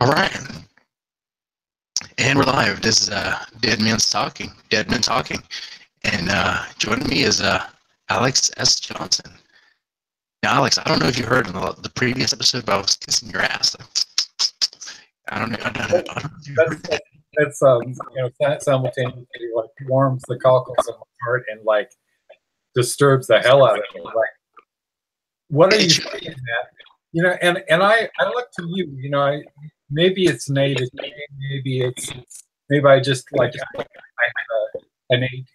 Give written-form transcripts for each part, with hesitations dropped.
All right, and we're live. This is Deadman's talking. Deadman talking, and joining me is Alex S. Johnson. Now, Alex, I don't know if you heard in the previous episode about I was kissing your ass. I don't know. I don't know if you heard that. That's that simultaneously like warms the cockles of my heart and like disturbs the hell out of me. Like, what are you saying that? You know, and I look to you. Maybe it's native, maybe I just like I have an innate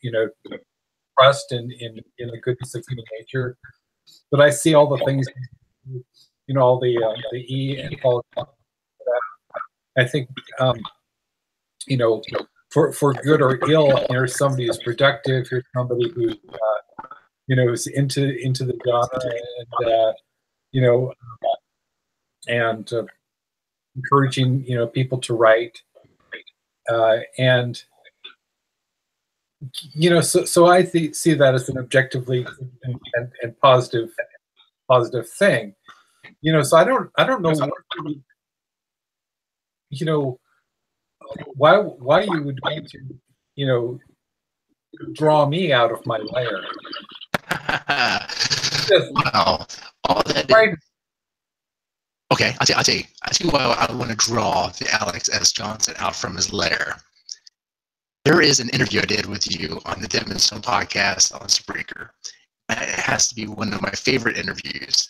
trust in the goodness of human nature, but I see all the things, all the E and all. I think for good or ill, here's somebody who's productive. Here's somebody who is into the genre and encouraging people to write, and so I see that as an objectively and positive thing. So I don't know why you would want to draw me out of my lair. Wow, all that. Right. Okay, I'll tell you why I want to draw the Alex S. Johnson out from his lair. There is an interview I did with you on the Deadman podcast on Spreaker. It has to be one of my favorite interviews.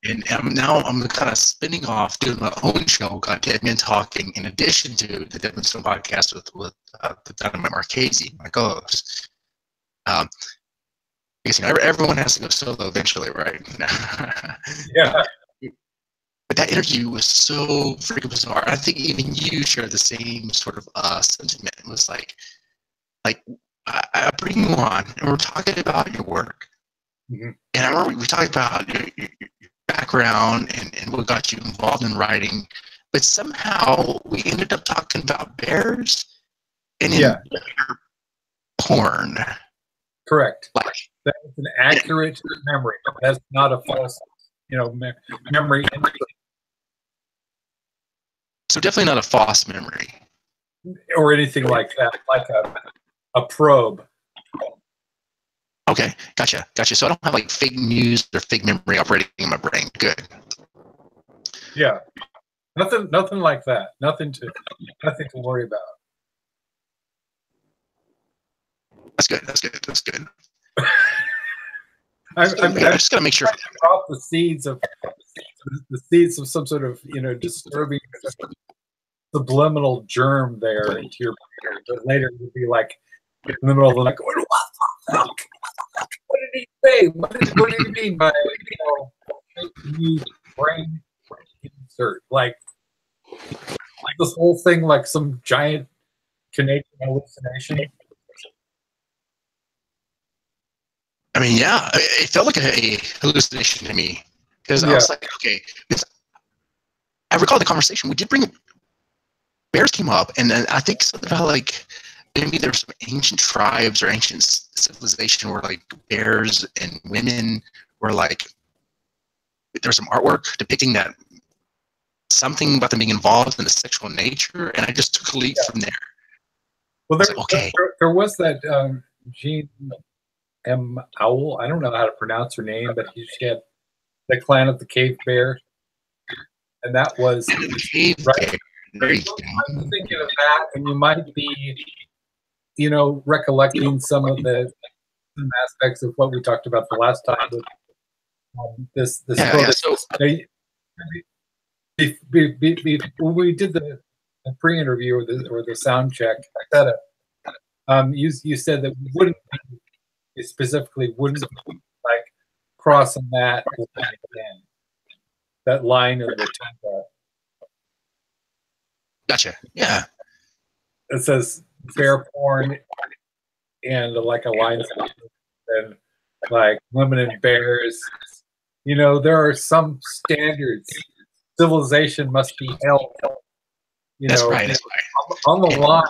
And now I'm kind of spinning off doing my own show called Deadman Talking, in addition to the Deadman podcast with the Dynamite Marchese, my co-host. I guess everyone has to go solo eventually, right? Yeah. But that interview was so freaking bizarre. I think even you shared the same sort of sentiment. It was like I bring you on, and we're talking about your work. Mm-hmm. And I remember we talked about your background and what got you involved in writing. But somehow we ended up talking about bears and bear porn. Correct. Like, that's an accurate memory. That's not a false, memory. So definitely not a false memory. Or anything like that, like a probe. Okay, gotcha. So I don't have like fake news or fake memory operating in my brain. Good. Yeah, nothing like that. Nothing to worry about. That's good. I just gotta make sure. Drop the seeds of some sort of disturbing subliminal germ there into your brain. But later you'll be like in the middle of the night, going, "What the fuck? What did he say? What did he mean by brain insert? Like this whole thing, like some giant Canadian hallucination." I mean, yeah, it felt like a hallucination to me, because I was like, okay, I recall the conversation. We did bring bears came up, and then I think something about like maybe there's some ancient tribes or ancient civilization where like bears and women were like, there's some artwork depicting that something about them being involved in the sexual nature, and I just took a leap from there. Well, there was that Jean M. Owl. I don't know how to pronounce her name, but she had the Clan of the Cave Bear, and that was right. I'm thinking of that, and you might be, recollecting some aspects of what we talked about the last time. With, this So when we did the pre-interview or the sound check, you said that we wouldn't. It specifically wouldn't like crossing that line of the tempo. Gotcha. Yeah. It says bear porn and like a line and like women and bears. There are some standards. Civilization must be held. That's right. On the line.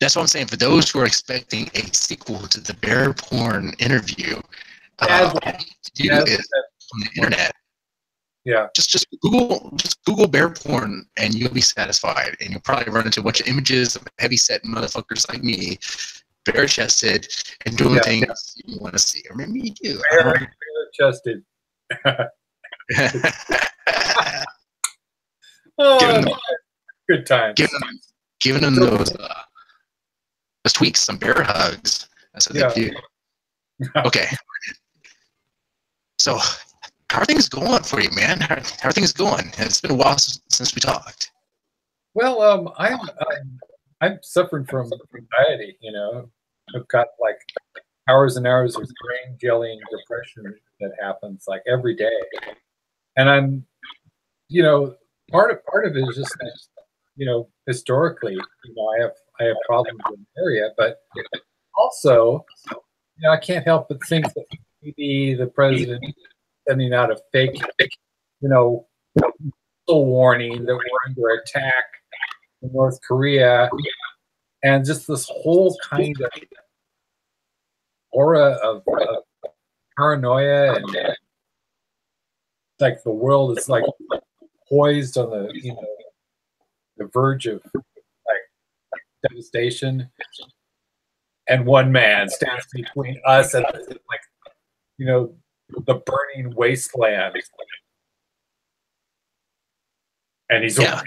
That's what I'm saying. For those who are expecting a sequel to the bear porn interview, Yeah. it on the internet. Yeah. Just Google bear porn and you'll be satisfied. And you'll probably run into a bunch of images of heavy set motherfuckers like me, bare chested, and doing things you want to see. Or maybe you do. Bare chested. Oh, good times. Giving them those tweaks, some bear hugs. That's what they do. Okay. So, how are things going for you, man? How are things going? It's been a while since we talked. Well, I'm suffering from anxiety. You know, I've got like hours and hours of brain jellying depression that happens like every day, and I'm, you know, part of it is just that, you know, historically, you know, I have problems in the area, but also, you know, I can't help but think that maybe the president sending out a fake, you know, warning that we're under attack in North Korea, and just this whole kind of aura of paranoia, and like the world is like poised on the, you know, the verge of like devastation, and one man stands between us and, like, you know, the burning wasteland, and he's and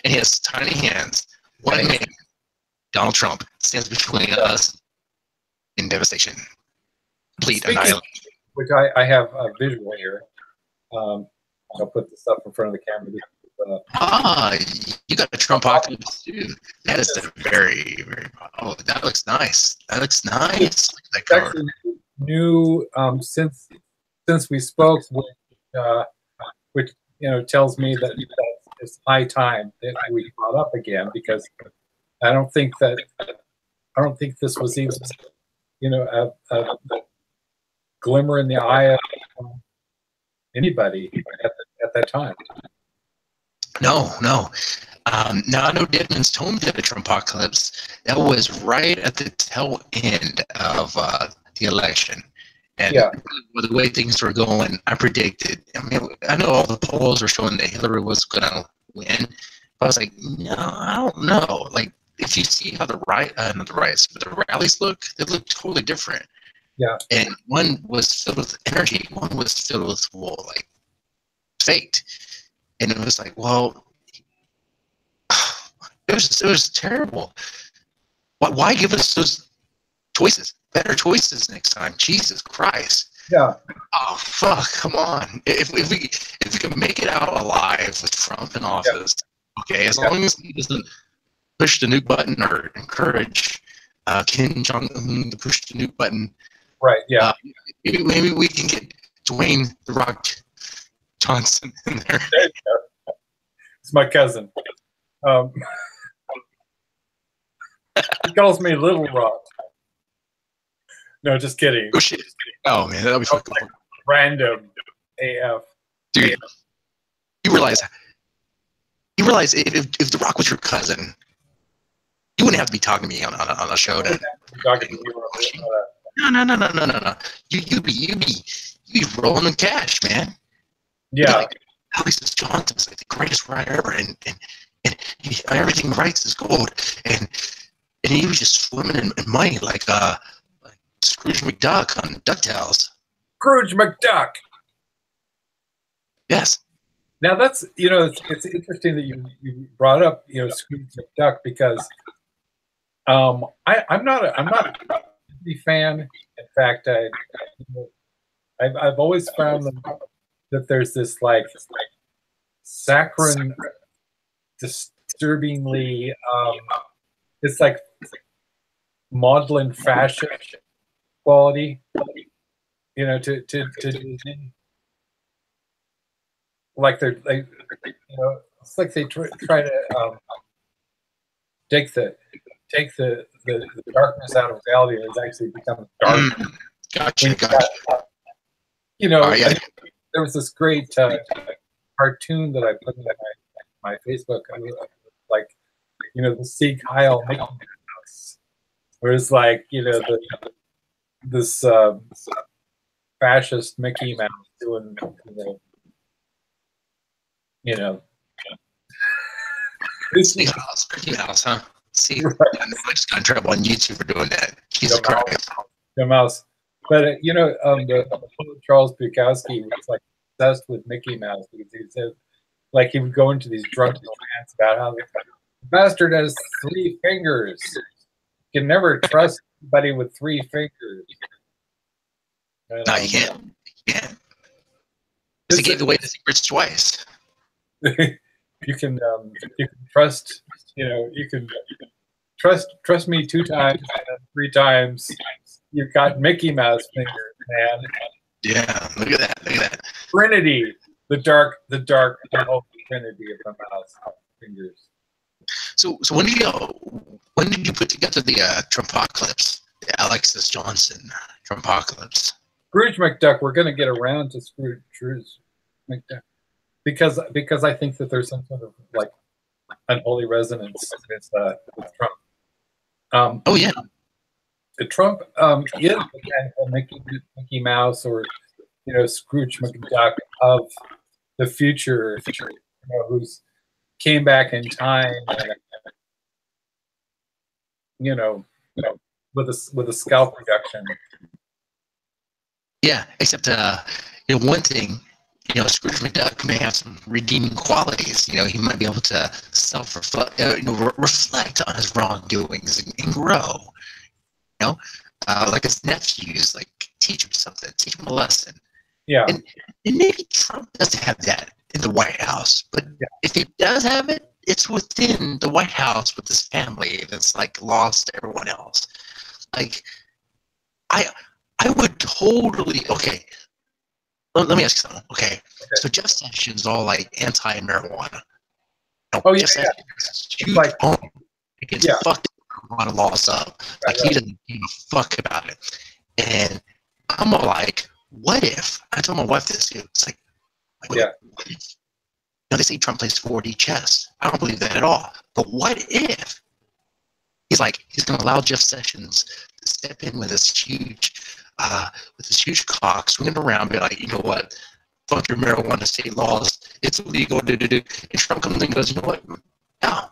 he has tiny hands. One man, Donald Trump, stands between us in devastation, complete annihilation. Which I have a visual here. I'll put this up in front of the camera. You got a Trump apocalypse too. That is a very, very. Oh, that looks nice. That looks nice. It's actually new since we spoke, which you know tells me that it's high time that we brought up again, because I don't think this was even, you know, a glimmer in the eye of anybody at that time. No. Now I know Deadman's Tome did a Trumpocalypse. That was right at the tail end of the election. And with the way things were going, I predicted. I mean, I know all the polls are showing that Hillary was going to win. But I was like, no, I don't know. Like, if you see how the rallies look, they look totally different. Yeah. And one was filled with energy. One was filled with, like, fate. And it was like, well, it was terrible. Why give us those choices? Better choices next time. Jesus Christ. Yeah. Oh fuck! Come on. If we can make it out alive with Trump in office, okay. As long as he doesn't push the nuke button or encourage Kim Jong Un to push the nuke button, right? Yeah. Maybe we can get Dwayne the Rock Johnson in there. It's my cousin. He calls me Little Rock. No, just kidding. Oh shit! Oh man, that'll be fucking like random AF. Dude, you realize if The Rock was your cousin, you wouldn't have to be talking to me on a show. No. You'd be rolling in cash, man. Yeah. Alex Johnson's like the greatest writer ever, and everything he writes is gold, and he was just swimming in money like Scrooge McDuck on DuckTales. Scrooge McDuck. Yes. Now that's, you know, it's interesting that you brought up, you know, Scrooge McDuck, because I'm not a Disney fan. In fact, I've always found that there's this like saccharine, disturbingly, it's like maudlin fashion quality, you know, to like they're like, you know, it's like they try to take the darkness out of reality, and it's actually become dark. Gotcha. You know, there was this great cartoon that I put in my Facebook, like, you know, the Sieg Heil Mickey Mouse, where it's like, you know, this fascist Mickey Mouse doing, you know, you know. Mickey Mouse, huh? See, right. I just got in trouble on YouTube for doing that. Jesus Christ. The mouse. But, you know, the Charles Bukowski was like obsessed with Mickey Mouse because he said, like, he would go into these drunken rants about how the bastard has 3 fingers. You can never trust anybody with 3 fingers. And, no, you can't. You can't. Because he gave away the secrets twice. You can trust, you know, you can trust me 2 times and then 3 times. You've got Mickey Mouse fingers, man. Yeah, look at that. Look at that. Trinity, the dark Trinity of the mouse fingers. So when did you put together the Trumpocalypse, the Alexis Johnson Trumpocalypse? Scrooge McDuck. We're going to get around to Scrooge McDuck because I think that there's some sort of like unholy resonance with Trump. Oh yeah. The Trump is a Mickey Mouse or, you know, Scrooge McDuck of the future, you know, who's came back in time, and, you know, with a scalp reduction. Yeah, except you know, one thing, you know, Scrooge McDuck may have some redeeming qualities. You know, he might be able to self-reflect, you know, reflect on his wrongdoings and grow. You know, like his nephews, like teach him something, teach him a lesson. Yeah. And maybe Trump doesn't have that in the White House, but if he does have it, it's within the White House with his family that's like lost to everyone else. Like, I would totally, okay, let me ask you something. Okay, so Jeff Sessions is all like anti-marijuana. Oh yeah, Jeff Sessions like, he gets fucked marijuana laws up. Like he doesn't give a fuck about it. And I'm all like, what if? I told my wife this too. It's like what if? You know, they say Trump plays 4D chess. I don't believe that at all. But what if he's going to allow Jeff Sessions to step in with this huge cock, swinging around, be like, you know what? Fuck your marijuana state laws. It's illegal. And Trump comes and goes, you know what? No,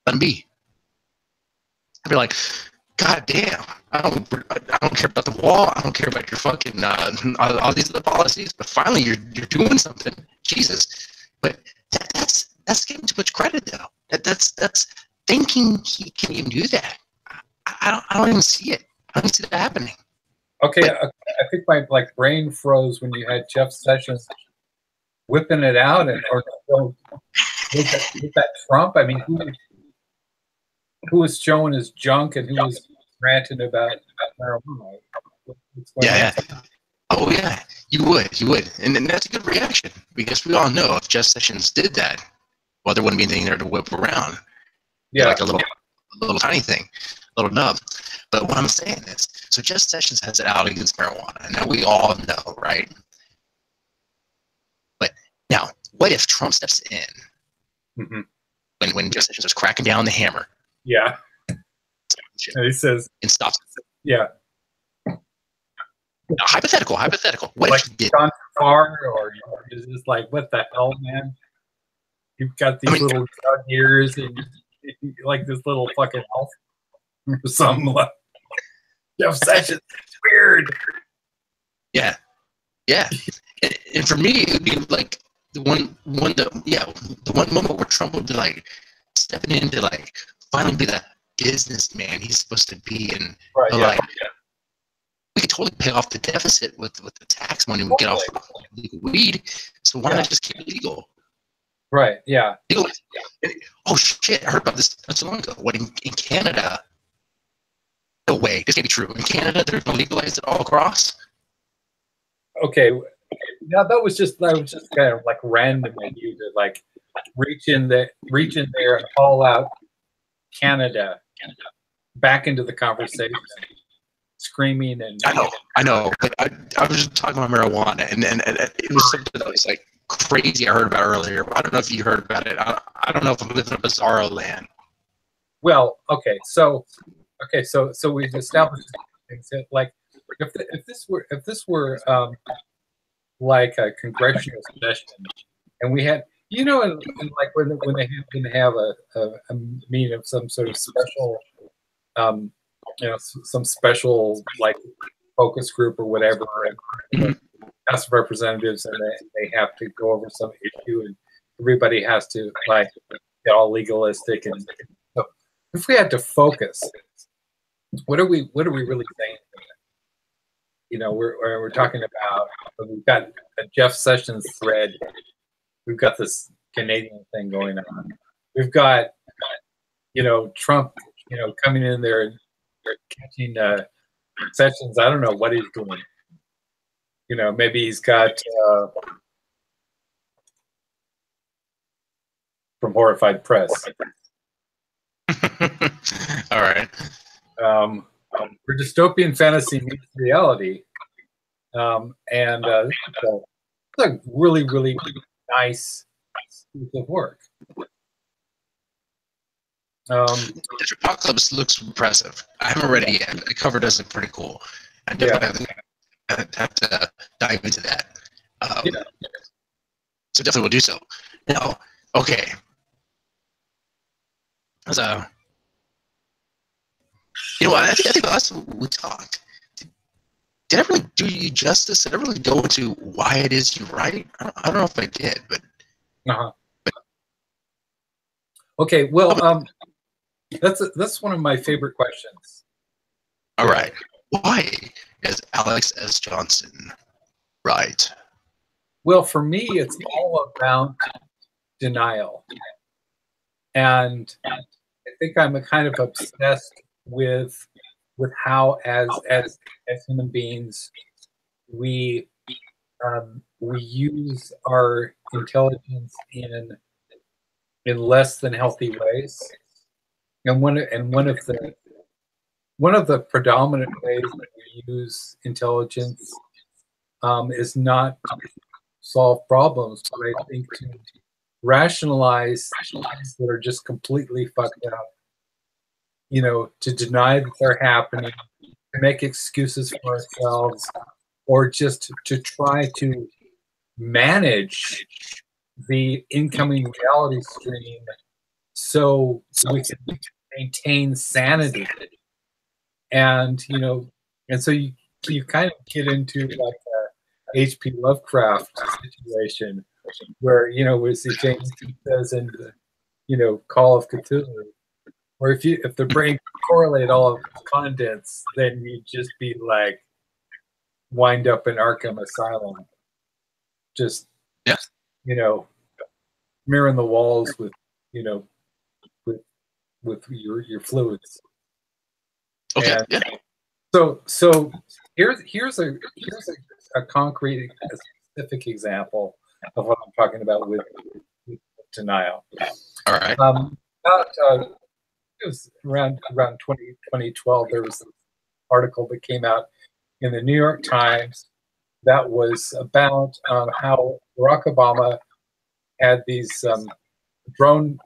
let him be. I'd be like, God damn, I don't care about the wall. I don't care about your fucking all these other policies. But finally, you're doing something. Jesus, but that's giving too much credit though. That's thinking he can even do that. I don't even see it. I don't see that happening. Okay, I think my brain froze when you had Jeff Sessions whipping it out, or with that Trump. I mean, who was showing his junk and who was ranting about marijuana? Yeah. Oh yeah, you would, and that's a good reaction because we all know if Jeff Sessions did that, well, there wouldn't be anything there to whip around. Yeah, like a little tiny thing, a little nub. But what I'm saying is, so Jeff Sessions has it out against marijuana, and now we all know, right? But now, what if Trump steps in when Jeff Sessions was cracking down the hammer? Yeah, and he says and stops. Yeah. Now, hypothetical. What like if he did? Gone too far, or is just like, what the hell, man? You've got these little dog ears and like this little fucking elf or something. Like Jeff Sessions, weird. Yeah. And for me, it would be like the one moment where Trump would be like stepping in to like finally be the businessman he's supposed to be, and we could totally pay off the deficit with the tax money we get off legal weed. So why not just keep it legal? Right. Yeah. Oh shit! I heard about this not so long ago. What in Canada? No way. This can't be true. In Canada, they're going to legalize it all across. Okay. Now that was just kind of like random of you to like reach in there and call out Canada back into the conversation, screaming and I know, but I was just talking about marijuana, and it was something that was like crazy. I heard about earlier. I don't know if you heard about it. I don't know if I'm living in a bizarro land. Well, okay, so we've established things that, like, if this were like a congressional session, and we had You know, and like when they have a meeting of some sort of special, um, some special like focus group or whatever, and Mhm. House of Representatives, and they have to go over some issue, and everybody has to like get all legalistic. And so if we had to focus, what are we really saying? You know, we're talking about, we've got a Jeff Sessions thread, we've got this Canadian thing going on, we've got Trump coming in there and catching Sessions. I don't know what he's doing. Maybe he's got from Horrified Press. All right. For dystopian fantasy meets reality, and it's a really, really nice piece of work. The Apocalypse looks impressive. I haven't read it yet. The cover does look pretty cool. I definitely have to dive into that. So definitely will do so. Now, okay. So, I think last time we talked, did I really do you justice? Did I really go into why it is you write? I don't know if I did, but. Okay, well, that's one of my favorite questions. All right. Why is Alex S. Johnson right? Well, for me, it's all about denial. And I think I'm kind of obsessed with how, as human beings, we use our intelligence in less than healthy ways. And one of the predominant ways that we use intelligence is not to solve problems, but I think to rationalize things that are just completely fucked up. To deny that they're happening, to make excuses for ourselves, or just to try to manage the incoming reality stream so we can maintain sanity. And so you kind of get into like a H.P. Lovecraft situation where as James says in the Call of Cthulhu, where if the brain could correlate all of its contents, then you'd just be like wind up in Arkham Asylum, just mirroring the walls with with your fluids. Okay. And yeah. So here's a concrete, a specific example of what I'm talking about with denial. All right. It was around 2012. There was an article that came out in the New York Times that was about how Barack Obama had these drone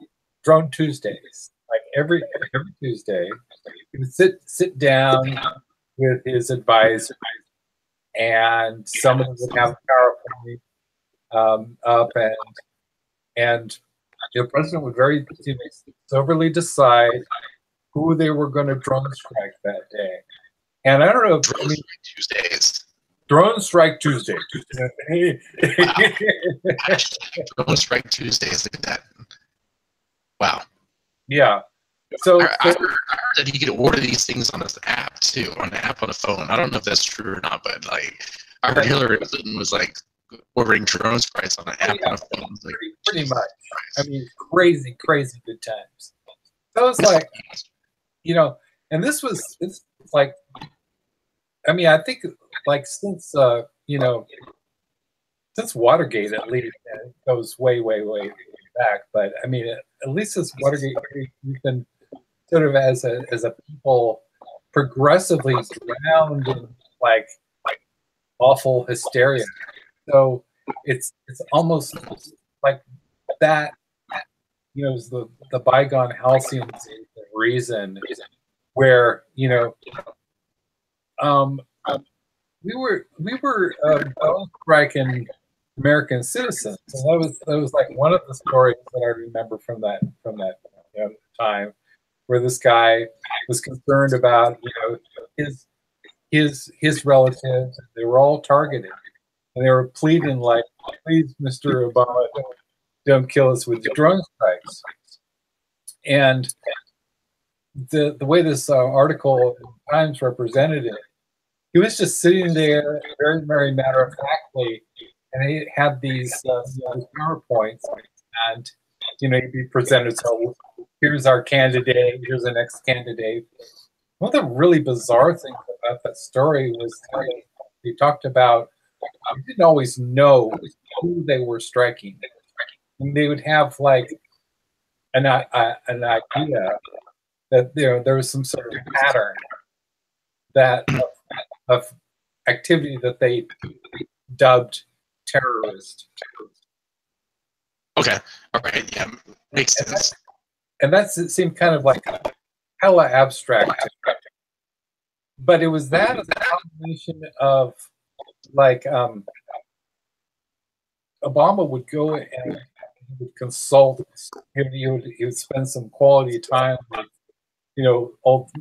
Tuesdays. Like every Tuesday, he would sit down with his advisor, and someone would have a PowerPoint up, and the president would very soberly decide who they were going to drone strike that day. And I don't know. Tuesdays. Drone Strike Tuesday. Wow. Drone Strike Tuesdays. Look at that. Wow. Yeah. So I heard that you could order these things on this app too, on the app on the phone. I don't know if that's true or not, but like I heard Hillary Clinton was like ordering drone strikes on an app on a phone. Like, pretty much. I mean, crazy good times. So it's like, and it's like, I mean, I think like since since Watergate, at least, it goes way back. But I mean, at least since Watergate, we've been sort of as a people progressively drowned in like awful hysteria. So it's almost like that, is the bygone halcyon stage of reason, where we were both striking American citizens. And that was like one of the stories that I remember from that time, where this guy was concerned about his relatives. They were all targeted, and they were pleading like, "Please, Mr. Obama, don't kill us with drone strikes." And the way this article in Times represented it, he was just sitting there, very, very matter of factly, and he had these PowerPoints, and he'd be presented. So here's our candidate. Here's the next candidate. One of the really bizarre things about that story was he talked about you didn't always know who they were striking. And they would have like an idea that there was some sort of pattern of activity that they dubbed terrorist. Okay, all right, yeah, makes sense. And it seemed kind of like hella abstract. But it was that as a combination of like Obama would go and he would consult. He would spend some quality time with old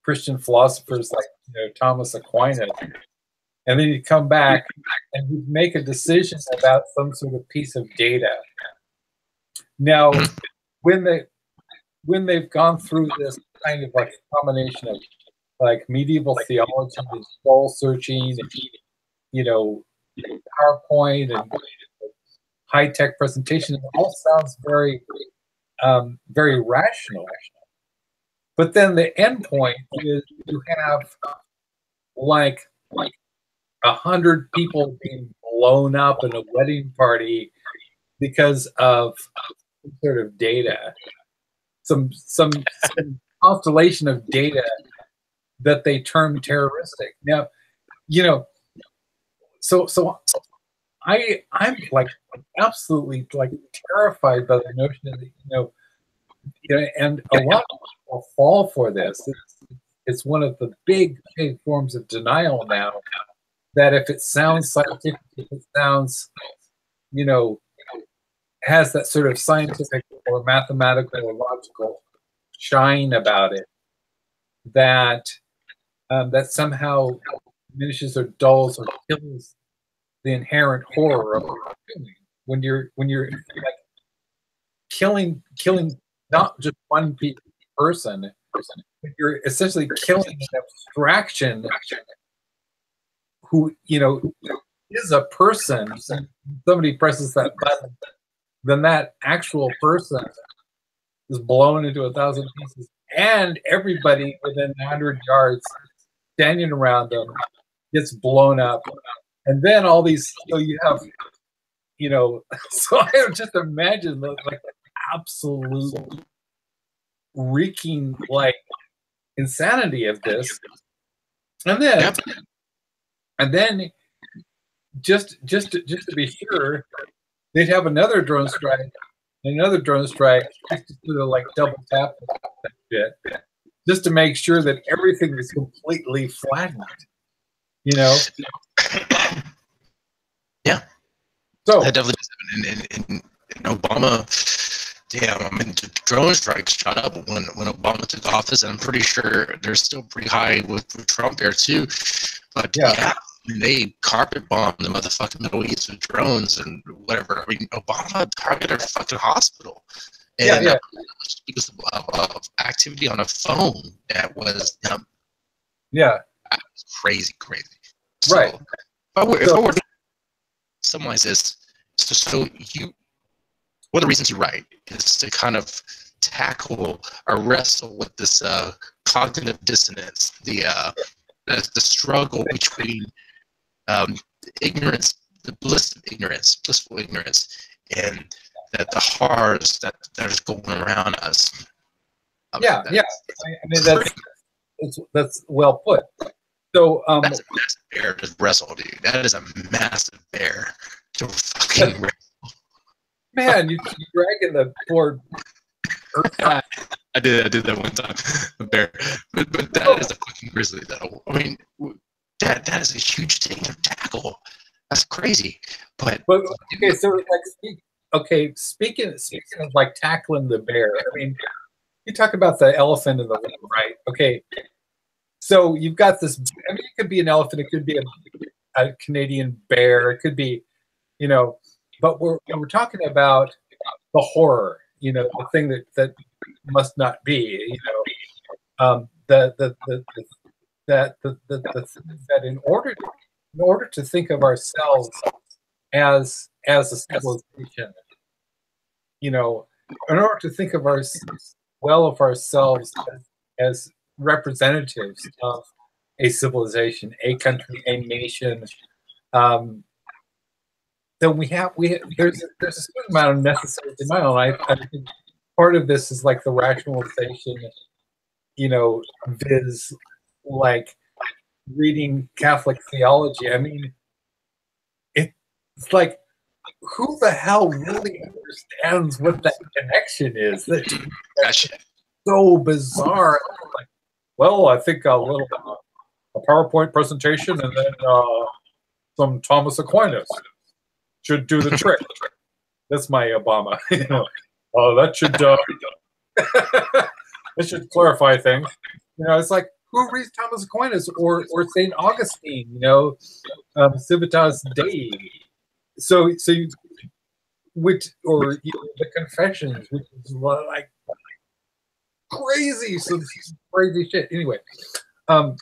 Christian philosophers like Thomas Aquinas, and then he'd come back and he'd make a decision about some sort of piece of data. Now, when they've gone through this kind of like a combination of like medieval theology and soul searching and PowerPoint and high-tech presentation, it all sounds very very rational. But then the end point is you have like 100 people being blown up in a wedding party because of some sort of data, some constellation of data that they term terroristic. Now, so I'm like absolutely like terrified by the notion of and a lot of people fall for this. It's one of the big forms of denial now, that if it sounds scientific, if it sounds, has that sort of scientific or mathematical or logical shine about it, that that somehow diminishes or dulls or kills the inherent horror of what you're doing. When you're like killing not just one person, but you're essentially killing an abstraction who is a person. Somebody presses that button, then that actual person is blown into 1,000 pieces, and everybody within 100 yards standing around them gets blown up. And then all these, you have, so I just imagine like absolute reeking like insanity of this. And then just to be sure, they'd have another drone strike, just to sort of like double tap that shit, just to make sure that everything is completely flattened. Yeah. So that definitely does happen in Obama. Damn, I mean, the drone strikes shot up when Obama took office, and I'm pretty sure they're still pretty high with Trump there too. But yeah, they carpet bombed the motherfucking Middle East with drones and whatever. I mean, Obama targeted a fucking hospital. And because of activity on a phone that was crazy. So, right. If I were to summarize this, so one of the reasons you write is to kind of tackle or wrestle with this cognitive dissonance, the struggle between ignorance, the blissful ignorance, and that the horrors that is going around us. I mean, that's well put. So that's a massive bear to wrestle, dude. That is a massive bear to fucking wrestle. Man, you keep dragging the poor earth guy. I did that one time, a bear. But that is a fucking grizzly, though. I mean, that is a huge thing to tackle. That's crazy. But okay, so like speaking of like tackling the bear, I mean, you talk about the elephant in the room, right? Okay, so you've got this. I mean, it could be an elephant, it could be a Canadian bear, it could be, you know, but we're talking about the horror, you know, the thing that must not be, you know, the things that in order to think of ourselves as a civilization, you know, in order to think of of ourselves as representatives of a civilization, a country, a nation, then there's a certain amount of necessary denial. I think part of this is like the rationalization, you know, viz like reading Catholic theology. I mean, it's like, who the hell really understands what that connection is? That's so bizarre. Like, well, I think a PowerPoint presentation and then some Thomas Aquinas should do the trick. That's my Obama. You know, that should that should clarify things. You know, it's like, who reads Thomas Aquinas or Saint Augustine? You know, Civitas Dei. So you, which or you know, the Confessions, which is like crazy, some crazy shit. Anyway, and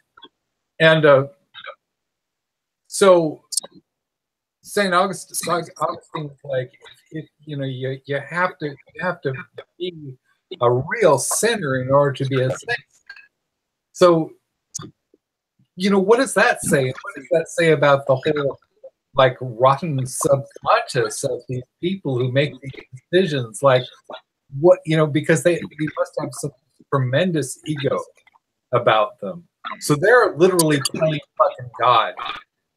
so Saint Augustine, like, if you know, you have to be a real sinner in order to be a saint. So, you know, what does that say? What does that say about the whole like rotten subconscious of these people who make these decisions? Like, what, you know, because they must have some tremendous ego about them. So they're literally playing fucking God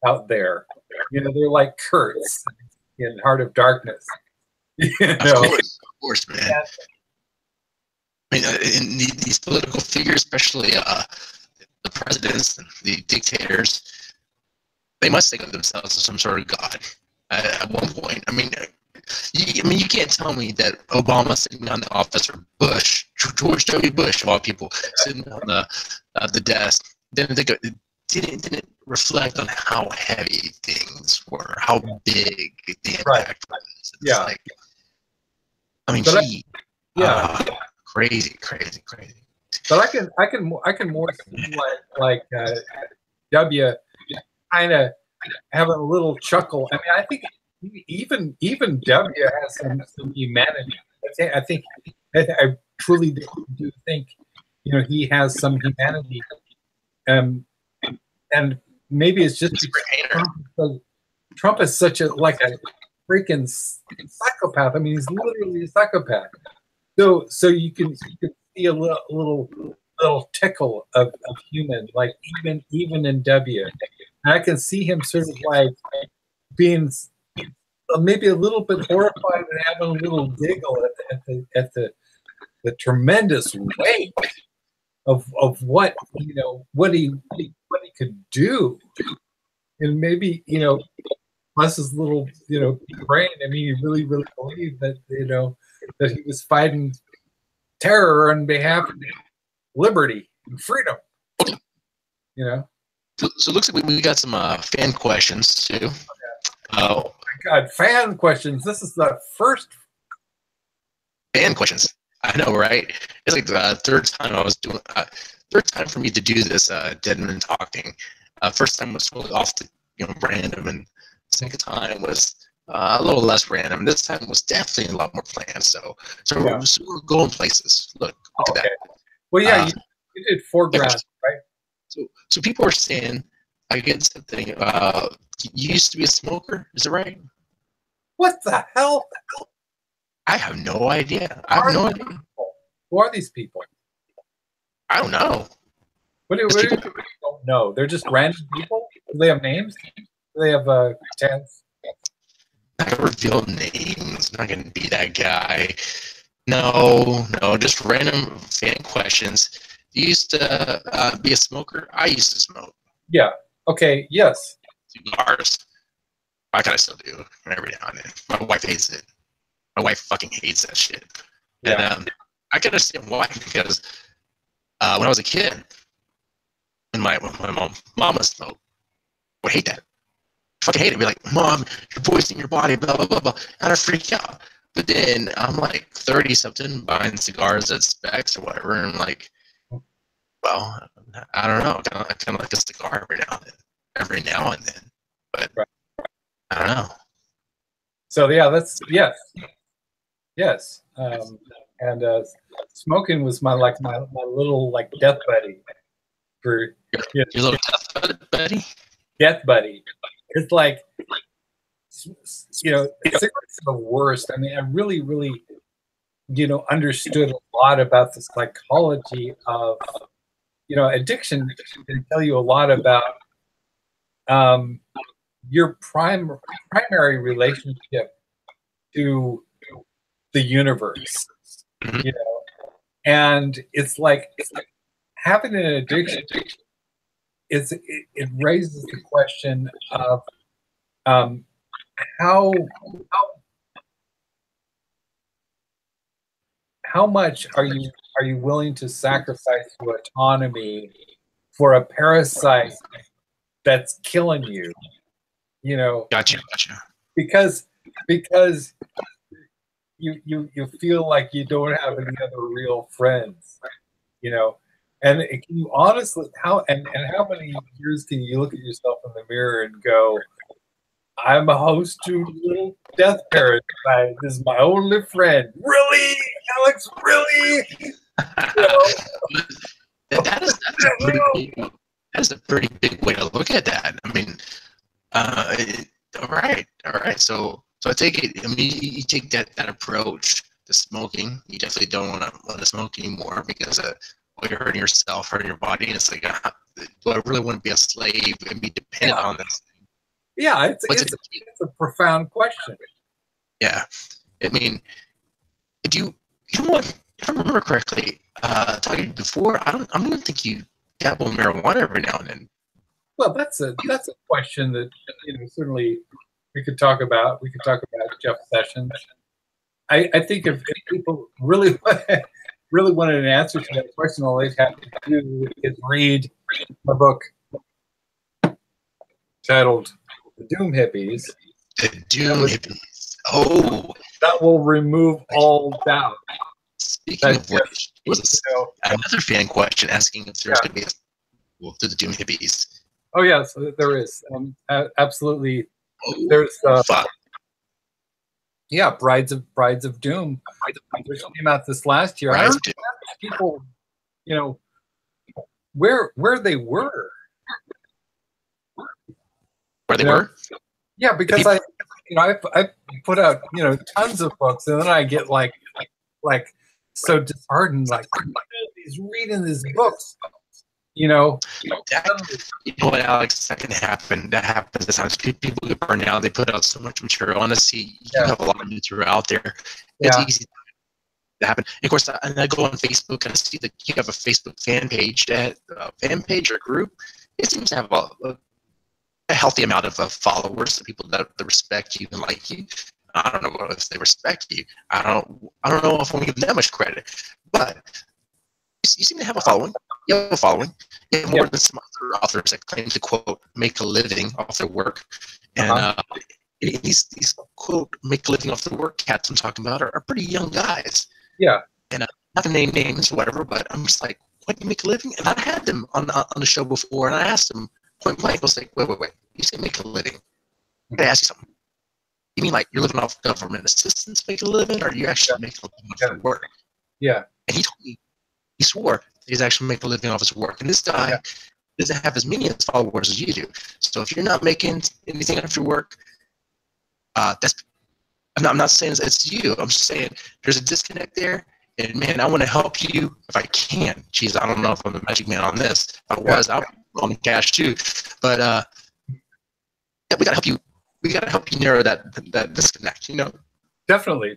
out there. You know, they're like Kurtz in Heart of Darkness. You know? Of course, man. Yeah. I mean, in these political figures, especially the presidents, the dictators, they must think of themselves as some sort of god at one point. I mean, you can't tell me that Obama sitting on the office, or Bush, George W. Bush, of all people, sitting on the desk, didn't reflect on how heavy things were, how big the impact was. It's yeah. Like, I mean, crazy. But I can more see like W kind of having a little chuckle. I mean, I think even W has some humanity. I truly do think, you know, he has some humanity, and maybe it's just because Trump is such a freaking psychopath. I mean, he's literally a psychopath. So you can see a little tickle of human, like even in W. And I can see him sort of like being maybe a little bit horrified and having a little giggle at the tremendous weight of what, you know, what he could do. And maybe, you know, plus his little, you know, brain, I mean, he really believed that, you know, that he was fighting terror on behalf of liberty and freedom. You know? So it looks like we got some fan questions too. Oh my God, fan questions! This is the first fan questions. I know, right? It's like the third time I was doing. Third time for me to do this Deadman talking. First time was totally off the random, and second time was a little less random. This time was definitely a lot more planned. So we're going places. Look at that. Well, yeah, you did foreground, right? So people are saying, I get something. You used to be a smoker, is it right? What the hell? I have no idea. I have no idea. Who are these people? I don't know. What do you don't know? They're just random people? Do they have names? Do they have tents? I'm not gonna reveal names. I'm not gonna be that guy. No, just random fan questions. You used to be a smoker? I used to smoke. Yeah. Okay. Yes. Cigars. I kind of still do every now and then. My wife hates it. My wife fucking hates that shit. Yeah. And I can understand why, because when I was a kid, and my mama smoked, I would hate that. I fucking hate it. Be like, Mom, you're poisoning your body, blah, blah, blah, blah. And I freak out. But then I'm like 30 something, buying cigars at Specs or whatever. And I'm like, well, I don't know. I kind of like a cigar every now and then. But right. I don't know. So yeah, that's yes. And smoking was my little like death buddy for your little death buddy. Death buddy. It's like, you know, cigarettes are the worst. I mean, I really, really, you know, understood a lot about the psychology of, you know, addiction. Can tell you a lot about your primary relationship to the universe, you know, and it's like having an addiction. It raises the question of how much are you willing to sacrifice your autonomy for a parasite that's killing you? You know, Gotcha. because you feel like you don't have any other real friends, you know. And can you honestly, how many years can you look at yourself in the mirror and go, I'm a host to little death parasite. This is my only friend. Really, Alex? Really? You know? That is a pretty big way to look at that. I mean, all right. So I take it. I mean, you take that approach to smoking. You definitely don't want to let it smoke anymore because well, you're hurting yourself, hurting your body, and it's like, do I really want to be a slave and be dependent on this? Yeah, it's a profound question. Yeah, I mean, you know what? If I remember correctly, talking before, I don't think you dabble in marijuana every now and then. Well, that's a question that, you know, certainly we could talk about. We could talk about Jeff Sessions. I think if people really wanted an answer to that question, all they'd have to do is read a book titled "The Doom Hippies." The Doom Hippies. Oh, that will remove all doubt. Speaking of which, it was another fan question asking if there's going to be a sequel to the Doom Hippies. Oh yes, there is. Absolutely. There's Brides of Doom. Which came out this last year. I don't know people, you know, where they were. Where they were? Yeah, because I put out, you know, tons of books, and then I get like so disheartened, like, he's reading these books, you know. You know what, Alex? That can happen. That happens. Sometimes people get burned out. They put out so much material. Honestly, you have a lot of material out there. It's easy to happen. And of course, I go on Facebook and I see that you have a Facebook fan page or group. It seems to have a healthy amount of followers, people that respect you and like you. I don't know if they respect you. I don't know if I want to give them that much credit, but you seem to have a following. You have a following. You have more than some other authors that claim to, quote, make a living off their work. And these quote, make a living off their work cats I'm talking about are pretty young guys. Yeah. And not to name names or whatever, but I'm just like, what, you make a living? And I had them on the show before, and I asked them point blank, I was like, wait. You say make a living. I'm going to ask you something. You mean like you're living off government assistance, make a living, or you actually make a living off your work? Yeah. And he told me, he swore he's actually making a living off his work. And this guy doesn't have as many followers as you do. So if you're not making anything off your work, I'm not saying it's you. I'm just saying there's a disconnect there. And man, I want to help you if I can. Jeez, I don't know if I'm the magic man on this. If I was, I would on cash too. But we gotta help you. We gotta help you narrow that disconnect. You know. Definitely.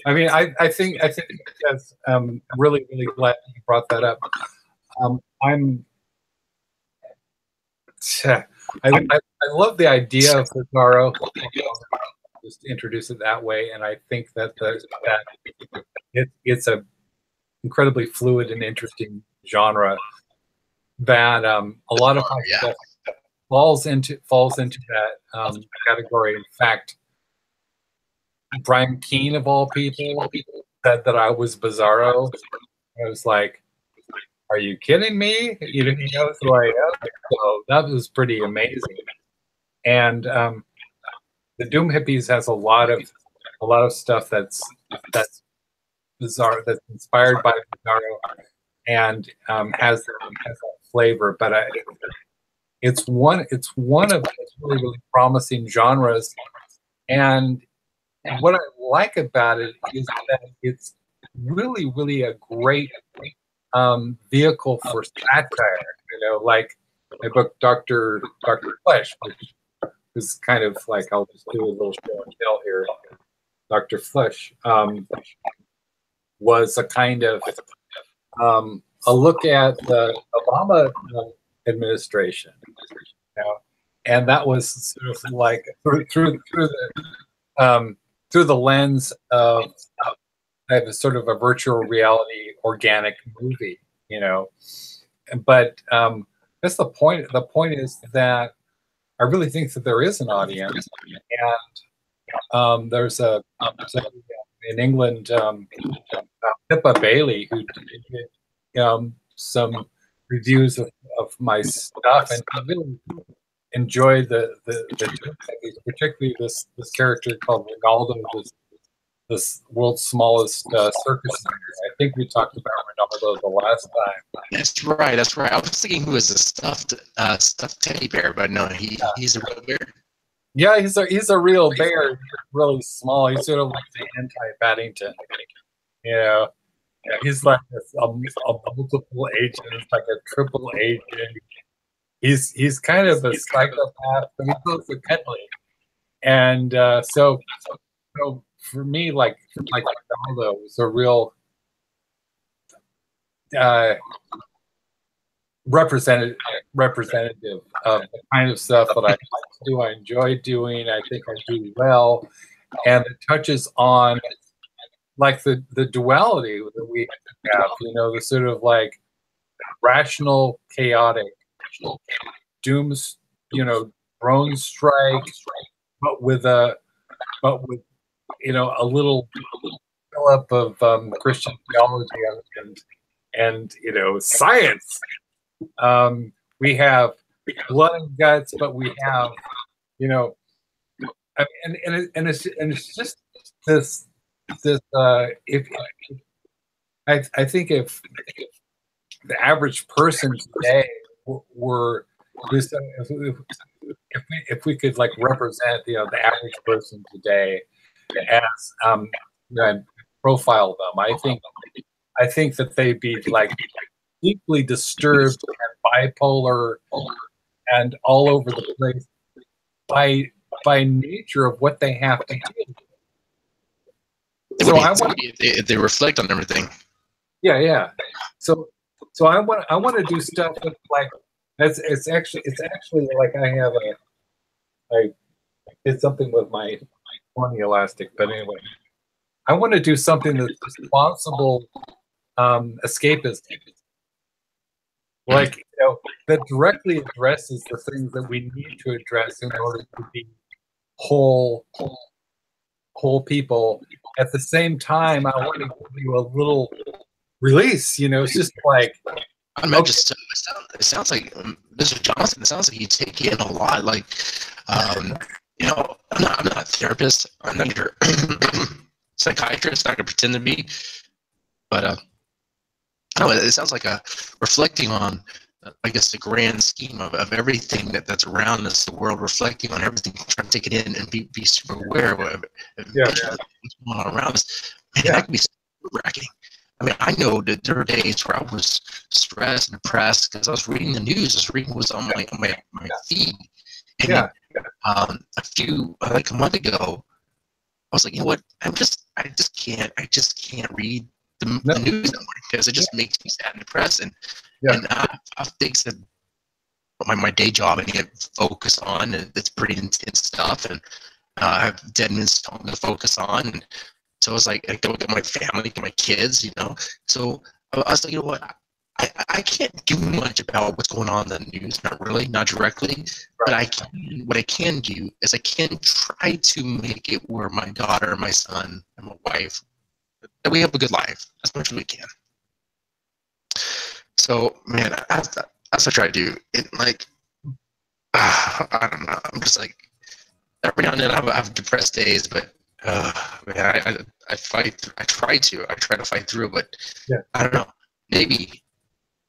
I mean, I think that's really glad you brought that up. I love the idea of Bizarro, just to introduce it that way, and I think that it's a incredibly fluid and interesting genre that a lot of my stuff falls into that category. In fact, Brian Keene of all people said that I was Bizarro. I was like, "Are you kidding me? You didn't know who I am?" So that was pretty amazing. And the Doom Hippies has a lot of stuff that's bizarre, that's inspired by Bizarro, and has that flavor. But it's one of those really promising genres. And what I like about it is that it's really a great vehicle for satire. Like my book, Dr. Flesh, which is kind of like, I'll just do a little show and tell here. Dr. Flesh was a kind of a look at the Obama administration, and that was sort of like through the lens of a sort of a virtual reality organic movie, But that's the point. The point is that I really think that there is an audience, and there's in England, Pippa Bailey, who did some reviews of my stuff, and I really enjoyed the particularly this character called Ronaldo, this world's smallest circus. I think we talked about Ronaldo the last time. That's right. I was thinking he was a stuffed teddy bear, but no, he's a real bear. Yeah, he's a real bear. He's really small. He's sort of like the anti-Paddington. He's like a multiple agent. It's like a triple agent. He's kind of a psychopath, but he's also cuddly. And so for me, like Ronaldo was a real representative of the kind of stuff that I like to do. I enjoy doing. I think I do well, and it touches on like the duality that we have. The sort of like rational, chaotic, dooms, drone strike, but with a little fill up of Christian theology and science. We have blood and guts, but we have and it's just this if I think if the average person today were if we could like represent the average person today as and profile them, I think that they'd be like deeply disturbed and bipolar and all over the place by nature of what they have to do. If they reflect on everything. Yeah. So I want to do stuff with like it's actually like I did something with my horny elastic, but anyway, I want to do something that's responsible escapism, like that directly addresses the things that we need to address in order to be whole people. At the same time, I want to give you a little release. It's just like it sounds like Mr. Johnson. It sounds like you take in a lot. Like, I'm not a therapist. I'm not your psychiatrist. I can pretend to be, but I don't know. It sounds like a reflecting on, I guess, the grand scheme of everything that's around us, the world, reflecting on everything, trying to take it in and be super aware of what's going on around us. Man, that can be super wrecking. I mean, I know that there are days where I was stressed and depressed because I was reading the news. I was reading what was on my feed. And like a month ago, I was like, you know what? I just can't read the news anymore because it just makes me sad and depressed. And I've fixed it. my day job and get focused on, and it's pretty intense stuff. And I have Deadman's to focus on, and so I was like, I go get my family, get my kids, you know. So I was like, you know what? I can't do much about what's going on in the news, not really, not directly. But what I can do is I can try to make it where my daughter, my son, and my wife, that we have a good life as much as we can. So, man, that's what I try to do. It like, I don't know. I'm just like, every now and then I have depressed days, but man, I fight. I try to fight through, but Yeah. I don't know. Maybe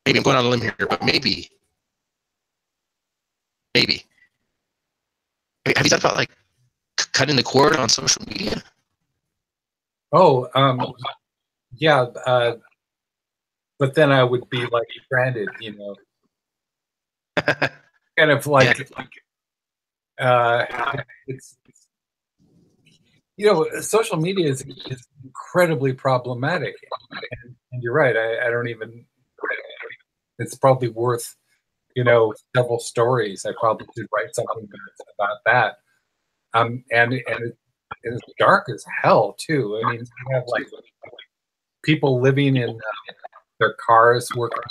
I'm going on a limb here, but maybe. Have you thought about like cutting the cord on social media? Oh, yeah. But then I would be like stranded, you know, kind of like, it's, you know, social media is incredibly problematic, and you're right. I don't even. It's probably worth, you know, several stories. I probably should write something about that. And it's dark as hell too. I mean, you have like people living in their cars working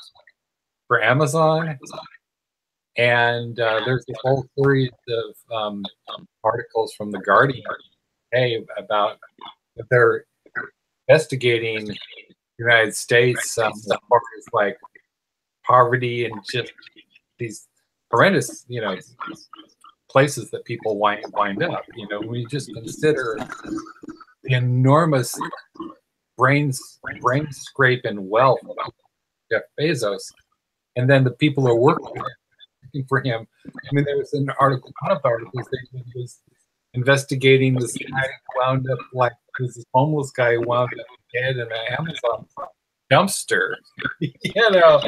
for Amazon, and there's a whole series of articles from the Guardian today about that they're investigating the United States as far as like poverty and just these horrendous, you know, places that people wind up. You know, when you just consider the enormous brain scraping wealth of Jeff Bezos, and then the people who are working for him. I mean, there was an article, one of the articles that was investigating this guy who wound up like this homeless guy who wound up dead in an Amazon dumpster, you know,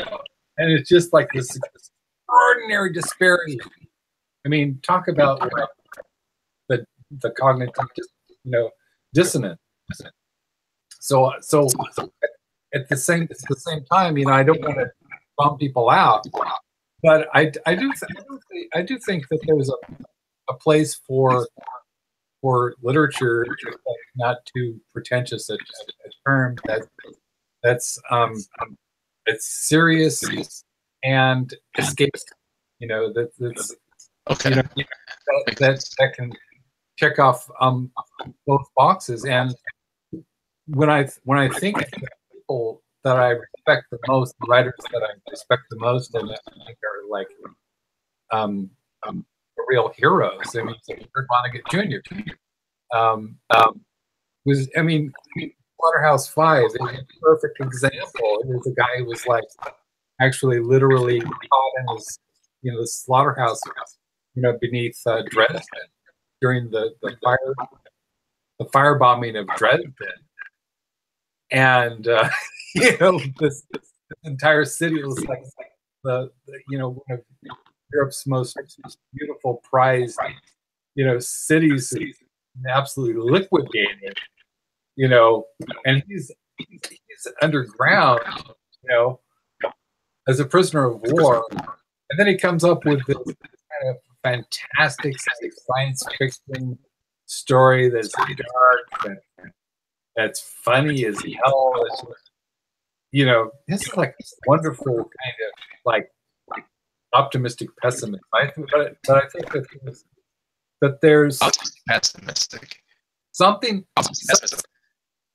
and it's just like this extraordinary disparity. I mean, talk about the cognitive, you know, dissonance. So at the same time, you know, I don't want to bum people out, but I do think that there's a place for literature, not too pretentious a term that's it's serious and escapes. You know, that's okay. You know, that can check off both boxes. And when I think of the people that I respect the most, the writers that I respect the most, and that I think are like real heroes. I mean, Kurt Vonnegut Jr. Was, I mean, Slaughterhouse-Five is a perfect example. It was a guy who was like actually literally caught in his, you know, the slaughterhouse, you know, beneath Dresden during the firebombing of Dresden, and you know, this entire city was like the you know, one of Europe's most beautiful prized, you know, cities, absolutely liquidated, you know, and he's underground, you know, as a prisoner of war, and then he comes up with this kind of fantastic science fiction story that's dark, that's funny as hell. It's, you know, this is like this wonderful kind of like optimistic pessimist. But I think that there's pessimistic. Something. Pessimistic.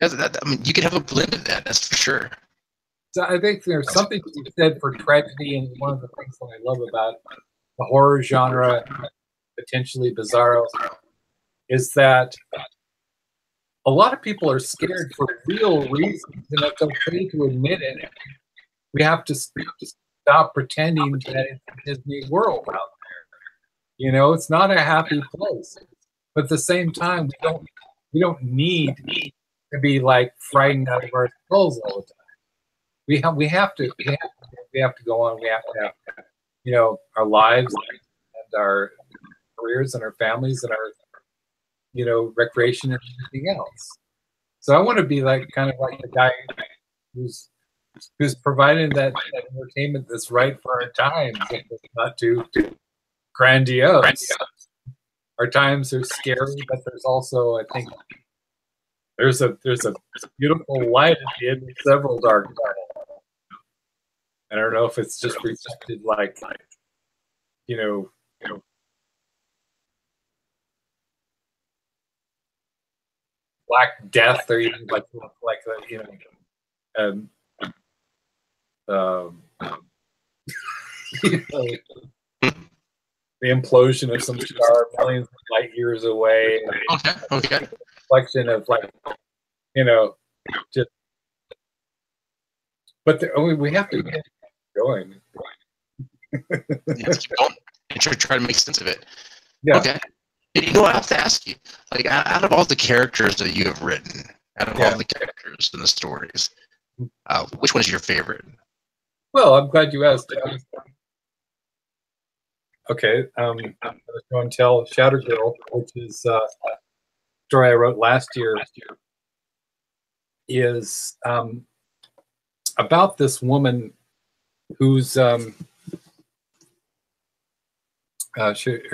I mean, you could have a blend of that. That's for sure. So I think there's something to be said for tragedy, and one of the things that I love about the horror genre, potentially bizarro, is that a lot of people are scared for real reasons, and it's okay to admit it. We have to stop pretending that it's a Disney World out there. You know, it's not a happy place, but at the same time, we don't need to be like frightened out of our skulls all the time. We have to go on. We have to have, you know, our lives and our careers and our families and our, you know, recreation and everything else. So I want to be like kind of like the guy who's who's providing that entertainment that's right for our times, and it's not too grandiose. Our times are scary, but there's also, I think, there's a beautiful light at the end of several dark tunnels. I don't know if it's just reflected like, you know, Black Death, or even like you know, um, you know, the implosion of some star millions of light years away. Okay. Reflection of like, you know, just. But we have to get going. Yeah, keep going and try to make sense of it. Yeah. Okay. And, you know, I have to ask you, like, out of all the characters that you have written, out of all the characters in the stories, which one is your favorite? Well, I'm glad you asked. Okay, I was going to tell Shadow Girl, which is a story I wrote last year, is about this woman who's her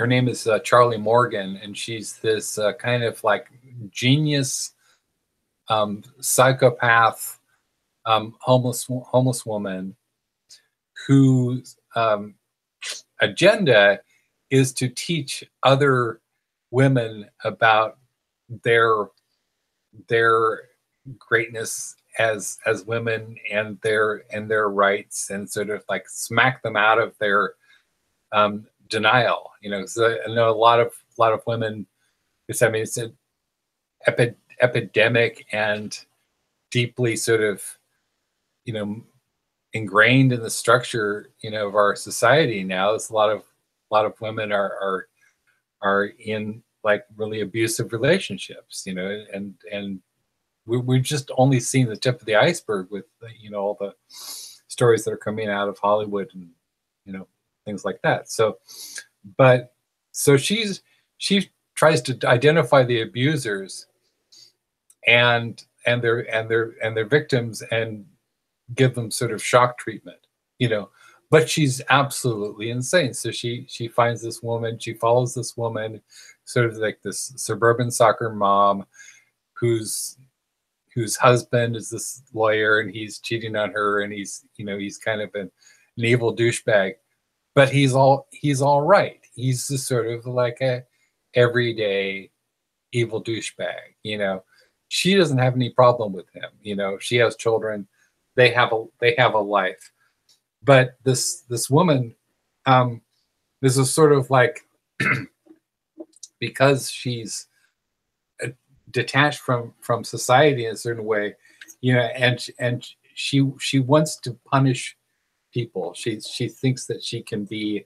name is Charlie Morgan, and she's this kind of like genius psychopath homeless woman whose agenda is to teach other women about their greatness as women and their rights, and sort of like smack them out of their denial. You know, so I know a lot of women. I mean, it's an epidemic and deeply sort of, you know, ingrained in the structure, you know, of our society now. There's a lot of women are in like really abusive relationships, you know, and we've just only seen the tip of the iceberg with, you know, all the stories that are coming out of Hollywood and, you know, things like that. So she tries to identify the abusers and their victims and give them sort of shock treatment, you know. But she's absolutely insane. So she finds this woman, she follows this woman, sort of like this suburban soccer mom whose husband is this lawyer, and he's cheating on her, and he's, you know, he's kind of an evil douchebag, but he's all right. He's just sort of like a everyday evil douchebag, you know. She doesn't have any problem with him, you know. She has children, they have a life. But this woman, this is sort of like because she's detached from society in a certain way, you know, and she wants to punish people. She thinks that she can be,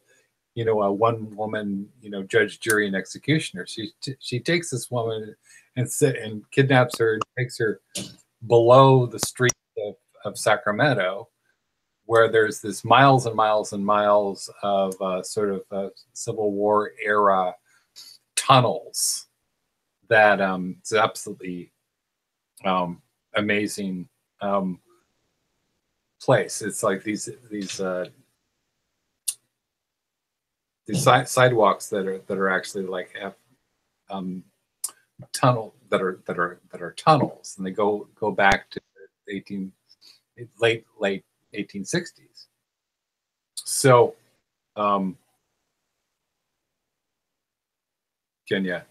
you know, a one woman, you know, judge, jury, and executioner. She takes this woman and kidnaps her and takes her below the streets of Sacramento, where there's this miles and miles and miles of sort of Civil War era tunnels that it's absolutely amazing place. It's like these sidewalks that are actually like have tunnel that are tunnels, and they go back to the late 1860s. So, Kenya.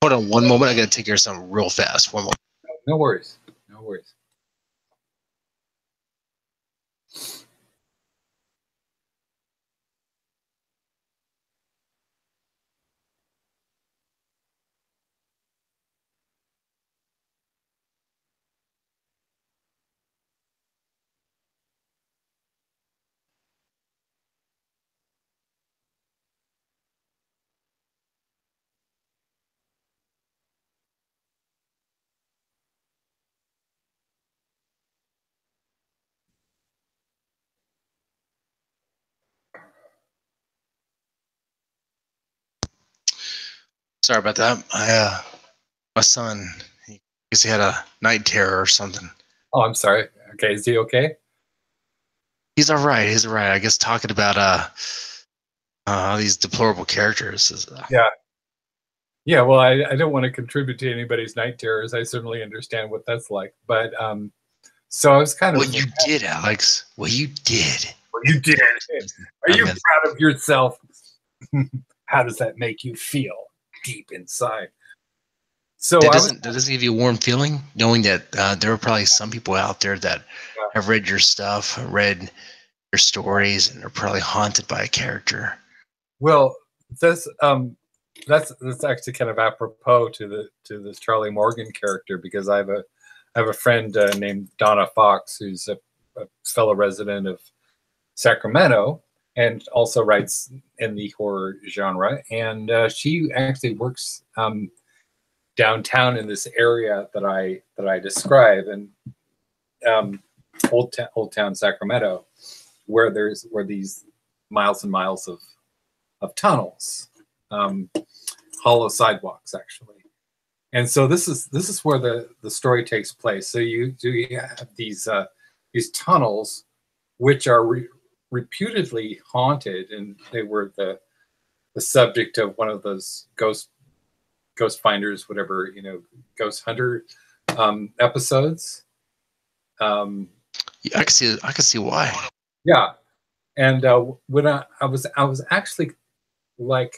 Hold on one moment. I got to take care of something real fast. One moment. No worries. No worries. Sorry about that. My son, he guess he had a night terror or something. Oh, I'm sorry. Okay, is he okay? He's all right. He's all right. I guess talking about these deplorable characters is. Yeah. Yeah, well, I don't want to contribute to anybody's night terrors. I certainly understand what that's like. But so I was kind of. What you did, Alex. What you did. What you did. Are you proud of yourself? How does that make you feel deep inside? So that doesn't give you a warm feeling, knowing that there are probably some people out there that have read your stuff, read your stories, and are probably haunted by a character. Well, that's actually kind of apropos to this Charlie Morgan character, because I have a friend named Donna Fox, who's a fellow resident of Sacramento and also writes in the horror genre, and she actually works downtown in this area that I describe, and Old Town Sacramento, where these miles and miles of tunnels, hollow sidewalks actually. And so this is where the story takes place. So you have these tunnels, which are reputedly haunted, and they were the subject of one of those ghost finders, whatever, ghost hunter episodes. Yeah, I can see why. Yeah, and when I was actually like,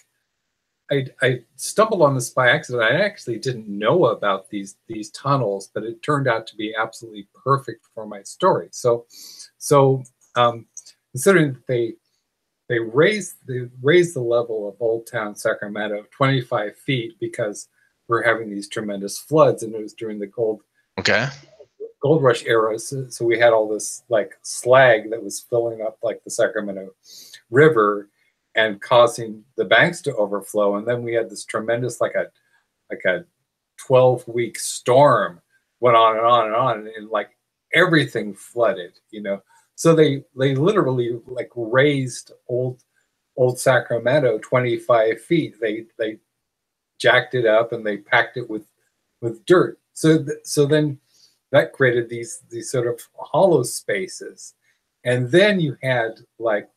I stumbled on this by accident. I actually didn't know about these tunnels, but it turned out to be absolutely perfect for my story. So considering that they raised the level of Old Town Sacramento 25 feet because we're having these tremendous floods, and it was during the gold rush era. So we had all this like slag that was filling up like the Sacramento River and causing the banks to overflow. And then we had this tremendous like a 12-week storm went on and on and on, and like everything flooded, So they literally like raised old Sacramento 25 feet. They jacked it up and they packed it with dirt. So then that created these sort of hollow spaces. And then you had like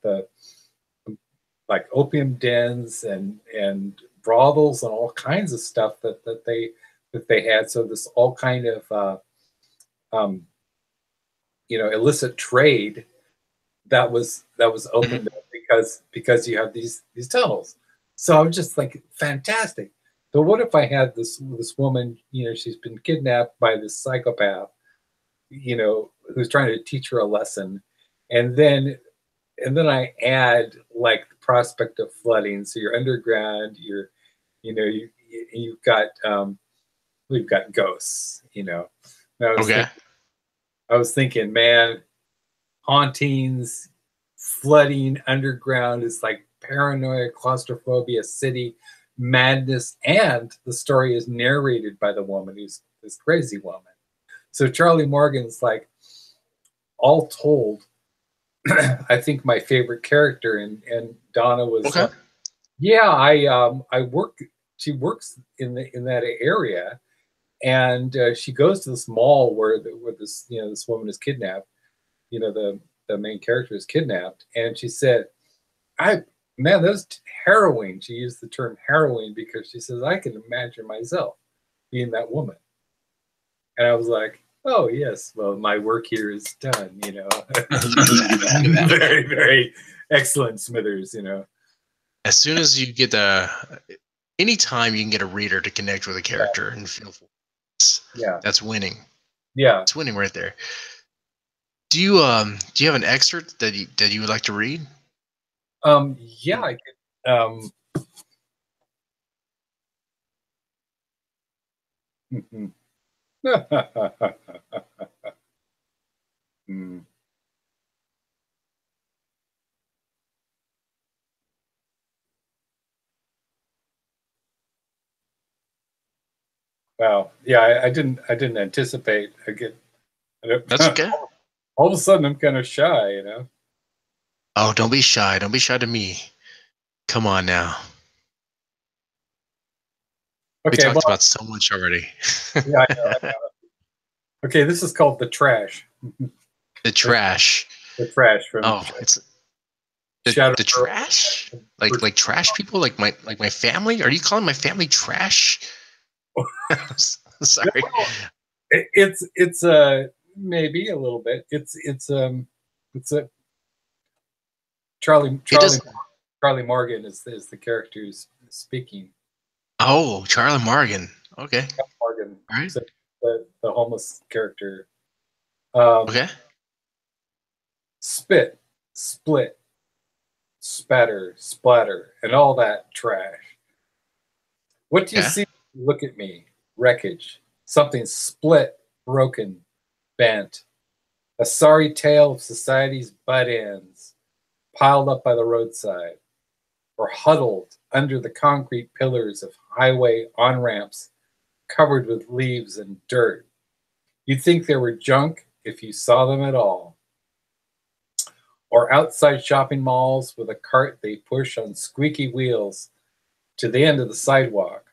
opium dens and brothels and all kinds of stuff that they had. So this all kind of illicit trade that was opened up because you have these tunnels. So I was just like, fantastic. So what if I had this woman, she's been kidnapped by this psychopath, who's trying to teach her a lesson, and then I add like the prospect of flooding. So you're underground, we've got ghosts, I was thinking, man, hauntings, flooding, underground is like paranoia, claustrophobia, city, madness, and the story is narrated by the woman who's this crazy woman. So Charlie Morgan's like, all told, I think my favorite character, and Donna was I work. She works in that area, and she goes to this mall where this this woman is kidnapped. The main character is kidnapped, and she said, man, that's harrowing. She used the term harrowing because she says, I can imagine myself being that woman. And I was like, oh yes, well, my work here is done. Very, very excellent, Smithers. As soon as you get anytime you can get a reader to connect with a character and feel for it, that's winning. Yeah, it's winning right there. Do you have an excerpt that you would like to read? Yeah, I could. Wow. Yeah, I didn't anticipate. That's okay. All of a sudden, I'm kind of shy, Oh, don't be shy. Don't be shy to me. Come on now. Okay, we talked about so much already. Yeah, I know. Okay, this is called The Trash. The Trash. The Trash from Oh, it's Shadow the trash? Like trash people? Like my family? Are you calling my family trash? Sorry. It's maybe a little bit. It's a Charlie Morgan is the character who's speaking. Oh, Charlie Morgan. Okay. Morgan, All right. so the homeless character. Okay. Spit, split, spatter, splatter, and all that trash. What do you Yeah. see? Look at me. Wreckage. Something split, broken, bent. A sorry tale of society's butt ends, piled up by the roadside, or huddled under the concrete pillars of highway on ramps covered with leaves and dirt. You'd think they were junk if you saw them at all. Or outside shopping malls with a cart they push on squeaky wheels to the end of the sidewalk.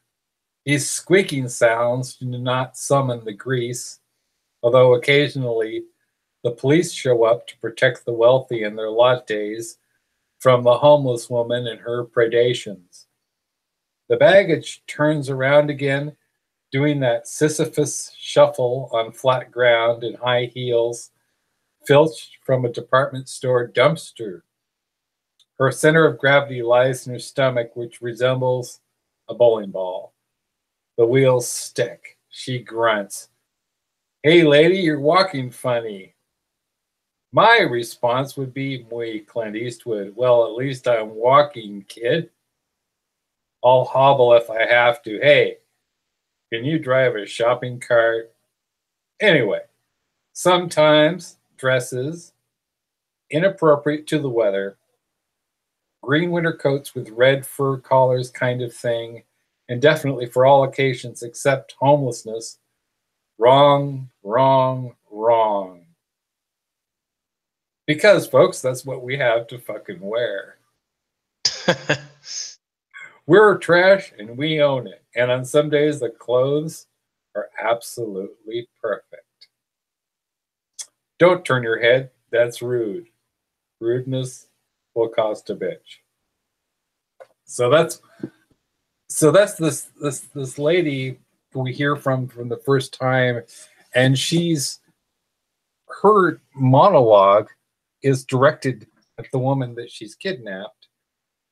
These squeaking sounds do not summon the grease, although occasionally the police show up to protect the wealthy in their lattes from the homeless woman and her predations. The baggage turns around again, doing that Sisyphus shuffle on flat ground in high heels, filched from a department store dumpster. Her center of gravity lies in her stomach, which resembles a bowling ball. The wheels stick. She grunts. Hey, lady, you're walking funny. My response would be, muy Clint Eastwood, well, at least I'm walking, kid. I'll hobble if I have to. Hey, can you drive a shopping cart? Anyway, sometimes dresses, inappropriate to the weather, green winter coats with red fur collars kind of thing, and definitely for all occasions except homelessness. Wrong, wrong, wrong. Because, folks, that's what we have to fucking wear. We're trash and we own it. And on some days, the clothes are absolutely perfect. Don't turn your head. That's rude. Rudeness will cost a bitch. So that's this lady who we hear from the first time, and her monologue is directed at the woman that she's kidnapped,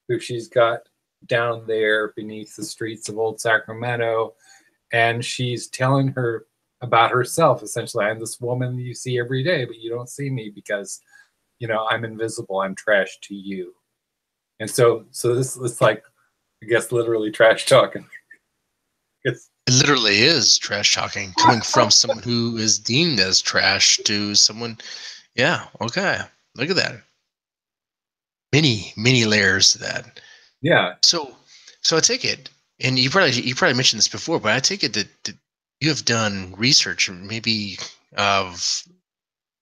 who she's got down there beneath the streets of Old Sacramento, and she's telling her about herself. Essentially, I'm this woman you see every day, but you don't see me because, I'm invisible. I'm trash to you. And so this is like, I guess, literally trash talking. It literally is trash talking coming from someone who is deemed as trash to someone. Yeah. Okay. Look at that. Many layers to that. Yeah. So I take it, and you probably mentioned this before, but I take it that you have done research, maybe I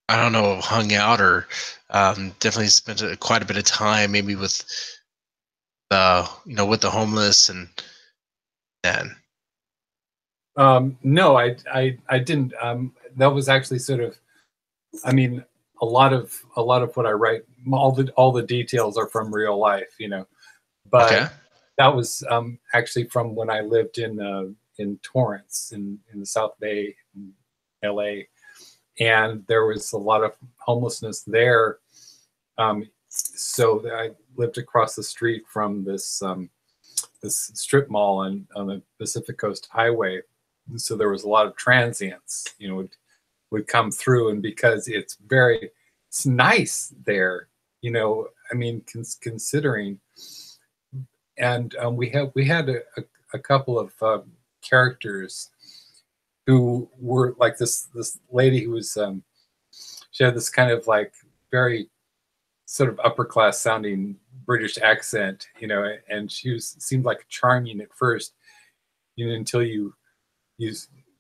don't know, hung out, or definitely spent quite a bit of time, maybe with with the homeless and. No, I didn't. That was actually sort of, I mean, a lot of what I write, all the details are from real life, but Okay. that was actually from when I lived in Torrance in the South Bay, in LA, and there was a lot of homelessness there. So I lived across the street from this strip mall on the Pacific Coast Highway. So there was a lot of transients, would come through, and because it's nice there, I mean, considering, and we had a couple of characters who were like this lady who was she had this kind of like very sort of upper class sounding British accent, and she seemed like charming at first, until you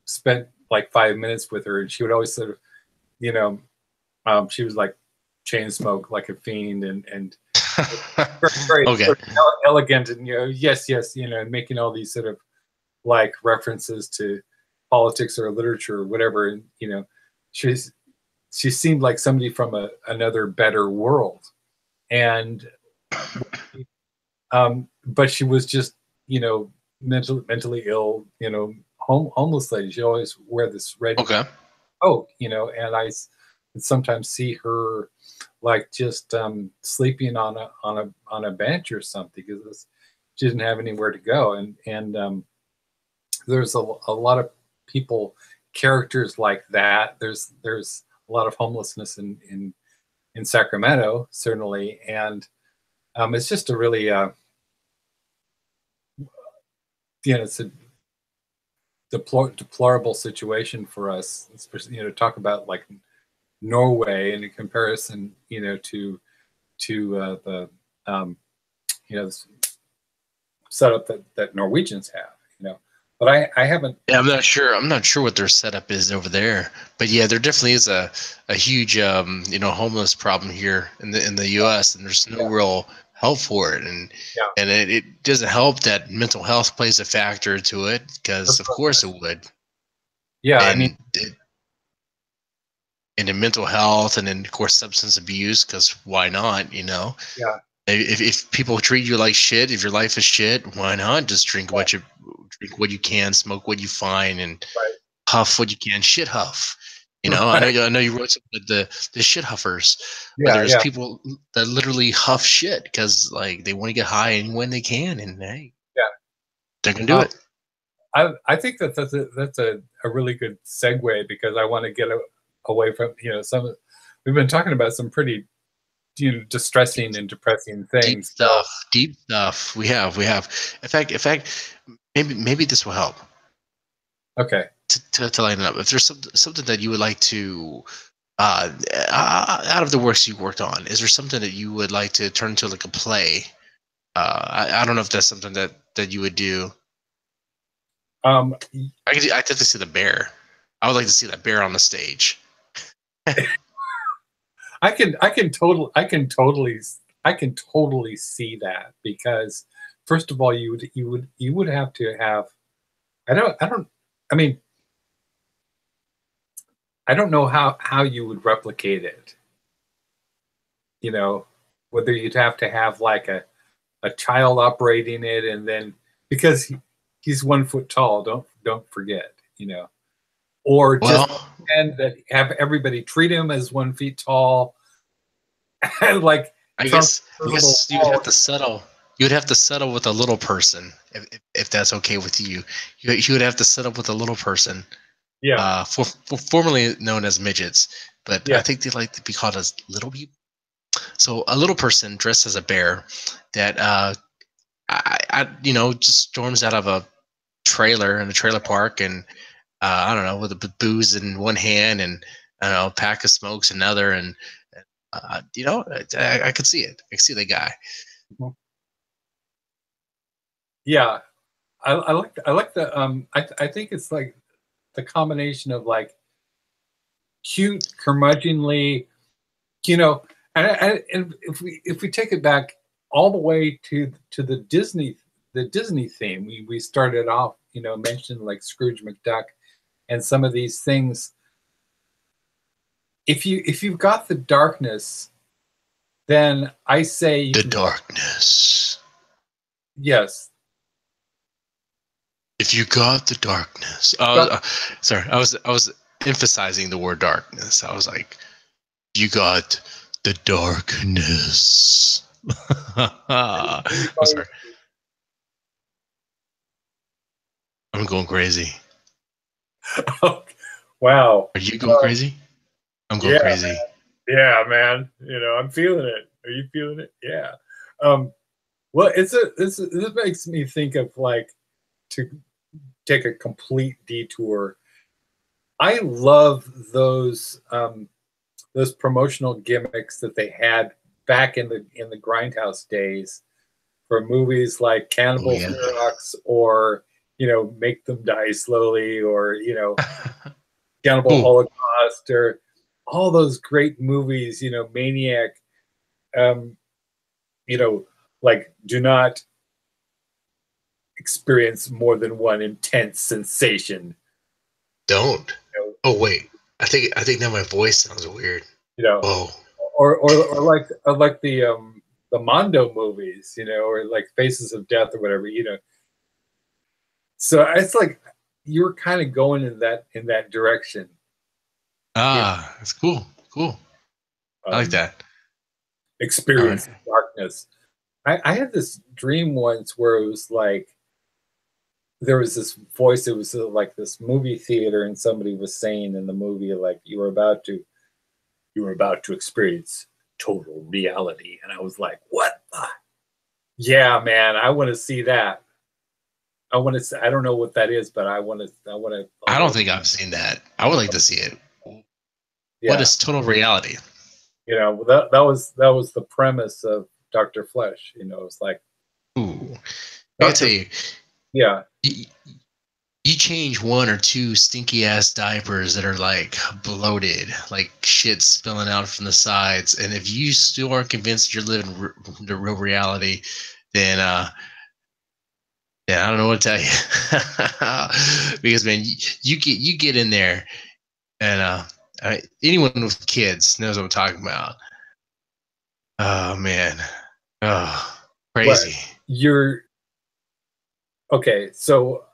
spent like 5 minutes with her, and she would always sort of, she was like chain smoke like a fiend, and very Okay. sort of elegant, and yes, and making all these sort of like references to politics or literature or whatever. And, you know, she seemed like somebody from another better world. And but she was just, you know, mentally ill, you know, homeless lady. She always wear this red coat, you know, and I sometimes see her like just sleeping on a bench or something because she didn't have anywhere to go. And there's a lot of people, characters like that. There's a lot of homelessness in Sacramento, certainly, and it's just a really you know, it's a deplorable situation for us. Especially, you know, talk about like Norway in comparison, you know, to the you know, this setup that Norwegians have, you know. But I haven't. Yeah, I'm not sure. I'm not sure what their setup is over there. But yeah, there definitely is a huge you know, homeless problem here in the U.S. and there's no real help for it. And it doesn't help that mental health plays a factor to it because of course it would. Yeah, I mean, And and in mental health and then of course substance abuse because why not, you know? yeah. If people treat you like shit, if your life is shit, why not just drink what you can, smoke what you find, and huff what you can, shit huff. You know, I know you wrote something like the shit huffers, but there's people that literally huff shit because like they want to get high and when they can, and hey, they're gonna do it. I think that's a really good segue because I want to get away from, you know, we've been talking about some pretty, you know, distressing and depressing things. Deep stuff. We have. In fact, maybe this will help. Okay. To line it up, if there's something that you would like to, out of the works you worked on, is there something that you would like to turn into like a play? I don't know if that's something that you would do. I'd have to see the bear. I would like to see that bear on the stage. I can totally see that because first of all, you would have to have. I mean, I don't know how you would replicate it. You know, whether you'd have to have like a child operating it, and then because he's 1 foot tall, don't forget, you know, or just and that have everybody treat him as 1 feet tall, and like I guess you would have to settle. You would have to settle with a little person if that's okay with you. You would have to settle with a little person. Yeah. Formerly known as midgets, but I think they like to be called as little people. So a little person dressed as a bear that I you know, just storms out of a trailer in a trailer park and I don't know, with a booze in one hand and I don't know, a pack of smokes another, and you know, I could see it. I could see the guy. Yeah, I like the I think it's like the combination of like cute, curmudgeonly, you know, and if we take it back all the way to the Disney theme, we started off, you know, mentioned like Scrooge McDuck and some of these things. If you've got the darkness, then I say the darkness. Yes. If you got the darkness. Sorry, I was emphasizing the word darkness. I was like, you got the darkness. I'm sorry. I'm going crazy. Oh, wow. Are you going crazy? I'm going crazy. Man. Yeah, man. You know, I'm feeling it. Are you feeling it? Yeah. Well, this makes me think of like, to take a complete detour. I love those promotional gimmicks that they had back in the Grindhouse days for movies like Cannibal Ferox or, you know, Make Them Die Slowly, or, you know, Cannibal Holocaust, or all those great movies, you know, Maniac, you know, like do not experience more than one intense sensation. don't. You know, Oh wait, I think now my voice sounds weird. you know, Whoa. or like the Mondo movies, you know, or like Faces of Death or whatever, you know. So it's like you're kind of going in that direction. You Ah, that's cool. Cool. know, I like that. All right. experience darkness. I had this dream once where it was like there was this voice. It was like this movie theater, and somebody was saying in the movie, like you were about to experience total reality, and I was like, what? Yeah, man, I want to see that. I want to. I don't know what that is, but I want to. I want to. I I don't want. think I've seen that. I would like to see it. What Yeah, is total reality? you know that was the premise of Doctor Flesh. You know, it's like Ooh, I gotta tell Doctor. you, Yeah, you, you change one or two stinky ass diapers that are like bloated, like shit spilling out from the sides, and if you still aren't convinced you're living the real reality, then yeah, I don't know what to tell you. Because man, you get in there, and anyone with kids knows what I'm talking about. Oh man, oh what crazy. you're okay. So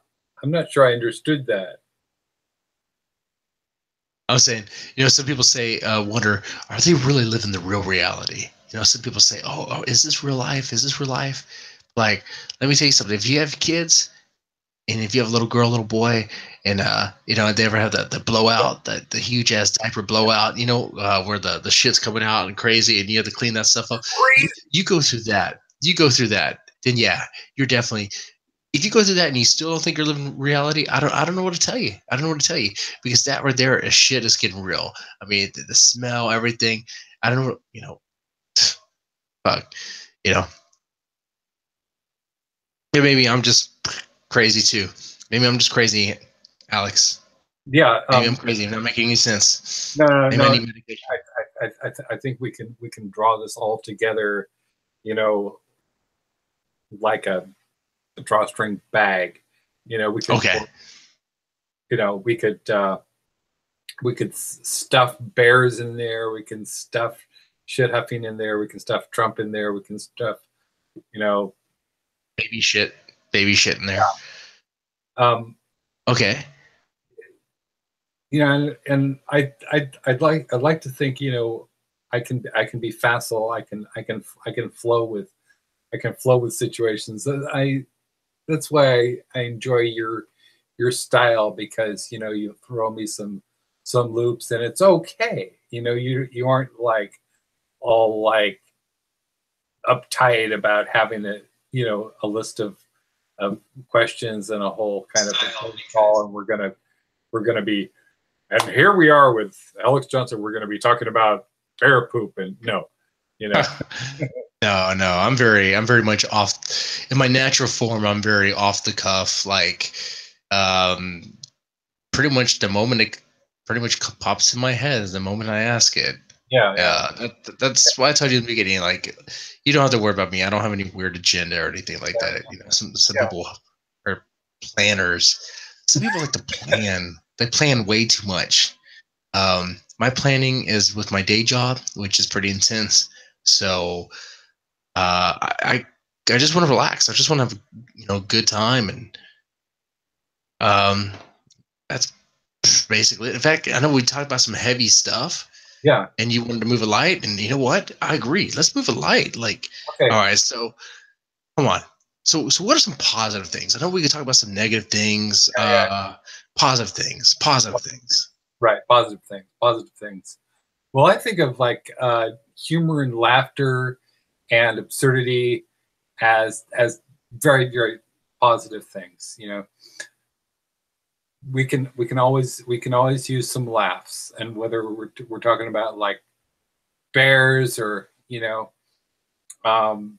I'm not sure I understood that. I was saying, some people say, wonder, are they really living the real reality? Some people say, oh, is this real life? Is this real life? Like, let me tell you something. If you have kids, and if you have a little girl, little boy, and they ever have the blowout, the huge ass diaper blowout, where the shit's coming out and crazy, and you have to clean that stuff up. You go through that. You go through that. Then yeah, you're definitely. If you go through that and you still don't think you're living reality, I don't know what to tell you. I don't know what to tell you, because that right there is shit is getting real. I mean, the smell, everything. I don't know. Fuck. You know. Yeah, maybe I'm just crazy too. Maybe I'm just crazy, Alex. Yeah. Maybe I'm crazy. I'm not making any sense. No, no, Maybe I no. need medication. I think we can draw this all together. You know, like a drawstring bag. You know, we could. Okay. You know, we could stuff bears in there. We can stuff shit huffing in there. We can stuff Trump in there. We can stuff, you know, Baby shit. Baby shit in there. um, Okay. you know, and I'd like to think, you know, I can be facile. I can flow with situations. That's why I enjoy your style, because you know you throw me some loops and it's okay. You know, you aren't like all like uptight about having a list of questions and a whole kind of call, and we're gonna be, and here we are with Alex Johnson. We're gonna be talking about bear poop, and no, you know. No. I'm very much off in my natural form. I'm very off the cuff. Like, um, pretty much the moment it pretty much pops in my head is the moment I ask it. Yeah. That's why I told you in the beginning. Like, you don't have to worry about me. I don't have any weird agenda or anything like that. Some Yeah. people are planners. Some people like to plan. They plan way too much. My planning is with my day job, which is pretty intense. So I just want to relax. I just want to have a good time, and um, that's basically it. In fact, I know we talked about some heavy stuff, Yeah. and you wanted to move a light, and you know what? I agree. Let's move a light. Like, Okay. all right, so come on. So what are some positive things? I know we could talk about some negative things, positive things, positive things. Right. Positive things. Positive things. Well, I think of like humor and laughter and absurdity as very, very positive things. You know, we can always use some laughs, and whether we're talking about like bears or um,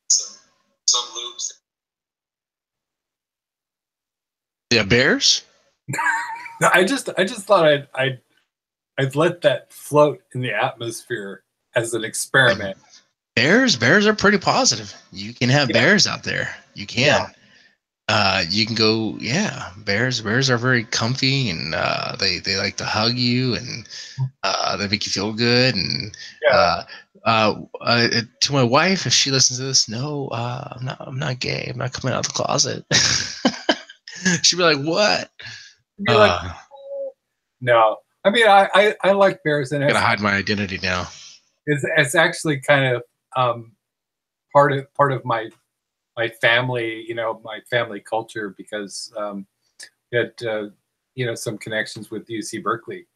Some loops. Yeah, bears. I just thought I'd let that float in the atmosphere as an experiment. Bears are pretty positive. You can have Yeah. bears out there. You can. You can go, yeah. Bears are very comfy, and they like to hug you, and they make you feel good. And Yeah. to my wife, if she listens to this, no, I'm not gay. I'm not coming out of the closet. She'd be like, "What?" You're like, Uh, no. I mean, I like bears, and Gotta hide my identity now. it's actually kind of part of my family, my family culture, because we had some connections with UC Berkeley,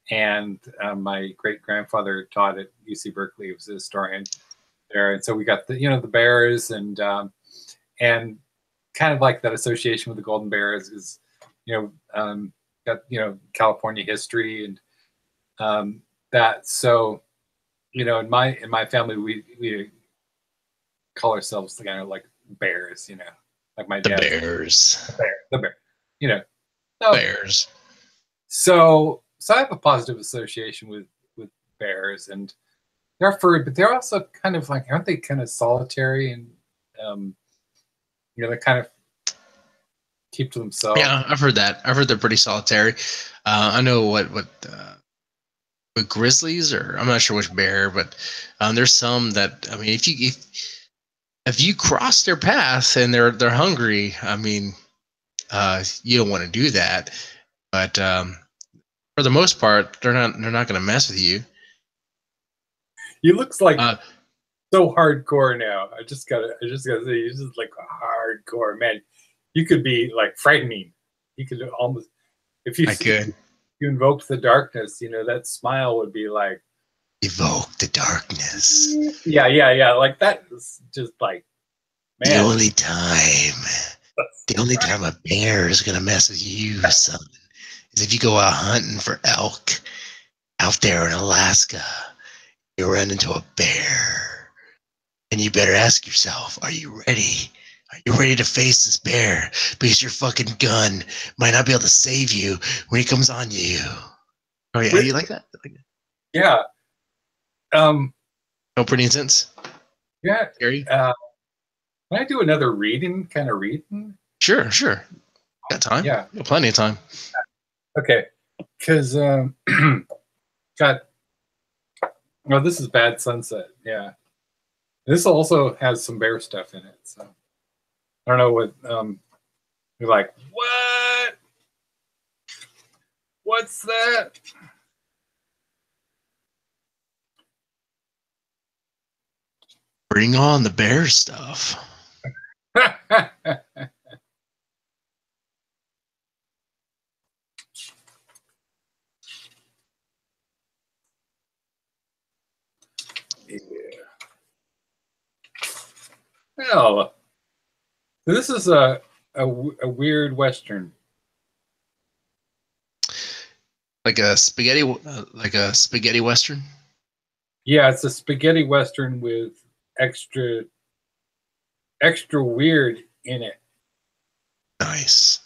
and my great grandfather taught at UC Berkeley. He was a historian there, and so we got the bears, and kind of like that association with the golden bears is got California history, and that. So in my family, we call ourselves kind of like bears, like my The dad, Bears. the bear, you know. So Bears. so I have a positive association with bears, and they're furry, but they're also kind of like, aren't they kind of solitary, and um, they kind of keep to themselves. Yeah, I've heard that. I've heard they're pretty solitary. I know what grizzlies, or I'm not sure which bear, but there's some that, I mean, if you cross their path and they're hungry, I mean, you don't want to do that. But for the most part, they're not going to mess with you. He looks like Uh, so hardcore now. I just gotta say, he's just like a hardcore man. You could be like frightening. You could almost, if you I could you invoke the darkness, that smile would be like, evoke the darkness. yeah, like that is just like, The man. only time, the only time a bear is going to mess with you, son, is if you go out hunting for elk out there in Alaska. You run into a bear, and you better ask yourself, are you ready? Are you ready to face this bear? Because your fucking gun might not be able to save you when he comes on you. Oh yeah, you like that? Yeah. No, pretty intense. Yeah. Scary. Can I do another kind of reading? Sure. Got time? Yeah. Got plenty of time. Okay. Because got oh, this is Bad Sunset. Yeah. This also has some bear stuff in it. So I don't know what you're like, what? What's that? Bring on the bear stuff. Yeah. Well, this is a weird Western. Like a spaghetti western. Yeah, it's a spaghetti Western with extra weird in it. Nice.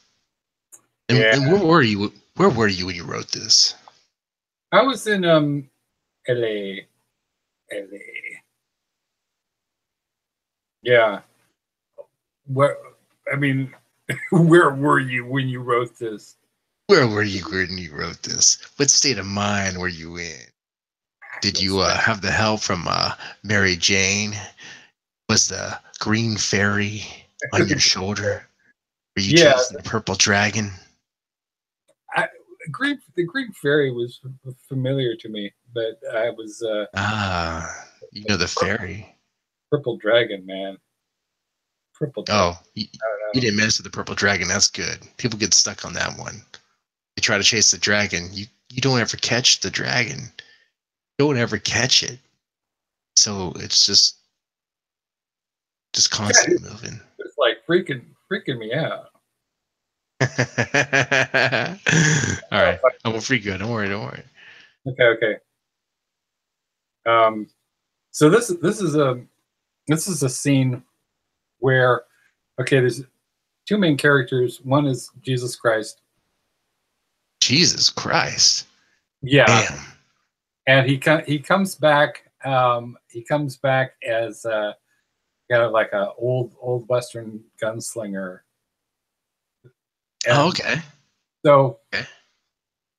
Yeah. And where were you? Where were you when you wrote this? I was in LA. Yeah. Where I mean, where were you when you wrote this? Where were you when you wrote this? What state of mind were you in? Did you have the help from Mary Jane? Was the green fairy on your shoulder? Were you Yeah, chasing the purple dragon? the Green Fairy was familiar to me, but I was You know the fairy. Purple Dragon, man. Purple Dragon. Oh, you didn't mess with the purple dragon. That's good. People get stuck on that one. They try to chase the dragon. You don't ever catch the dragon. You don't ever catch it. So it's just constantly moving. It's like freaking me out. All right, I won't freak you out. Don't worry. Okay. So this is a scene where, okay, there's two main characters. One is Jesus Christ. Jesus Christ. Yeah. Damn. And he comes back. He comes back as kind of like a old Western gunslinger, Oh, okay. So Okay.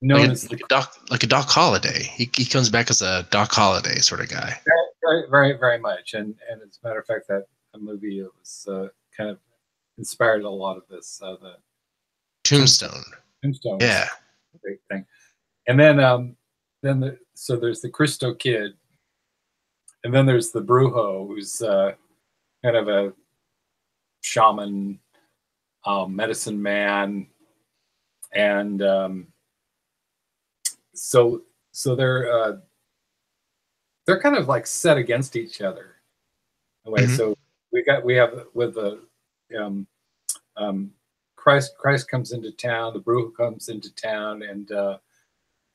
known as Like a Doc Holliday. He comes back as a Doc Holliday sort of guy. very much. And as a matter of fact, that movie, it was kind of inspired a lot of this. The Tombstone. Tombstone was Yeah. a great thing. And then so there's the Christo Kid, and then there's the Brujo, who's kind of a shaman, medicine man, and so they're kind of like set against each other. Anyway, so we have with the Christ comes into town, the Brujo comes into town, and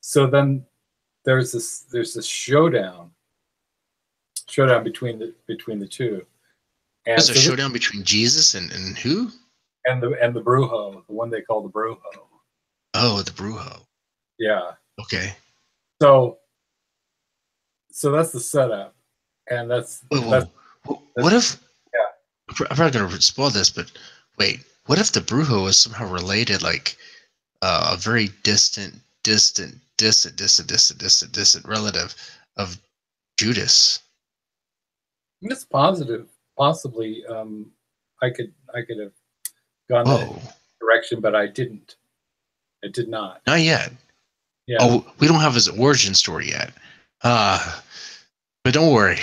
so then there's this showdown between the two. And there's a showdown between Jesus and who? And the Brujo, the one they call the Brujo. Oh, the Brujo. Yeah. Okay. So that's the setup, and that's what if? Yeah. I'm not going to spoil this, but wait. What if the Brujo is somehow related, like a very distant relative of Judas? It's positive. Possibly, I could have gone that direction, but I didn't. It did not. Not yet. Yeah. Oh, we don't have his origin story yet. But don't worry.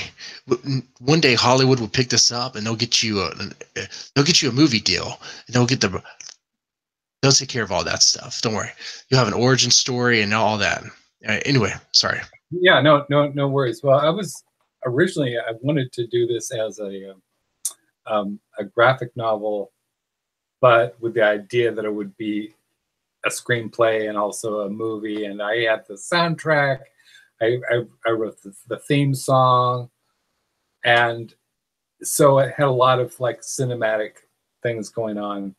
One day Hollywood will pick this up, and they'll get you a movie deal, and they'll take care of all that stuff. Don't worry. You'll have an origin story and all that. Anyway, sorry. Yeah, no worries. Well, I wanted to do this as a graphic novel, but with the idea that it would be a screenplay and also a movie. And I had the soundtrack. I wrote the theme song, and so it had a lot of like cinematic things going on.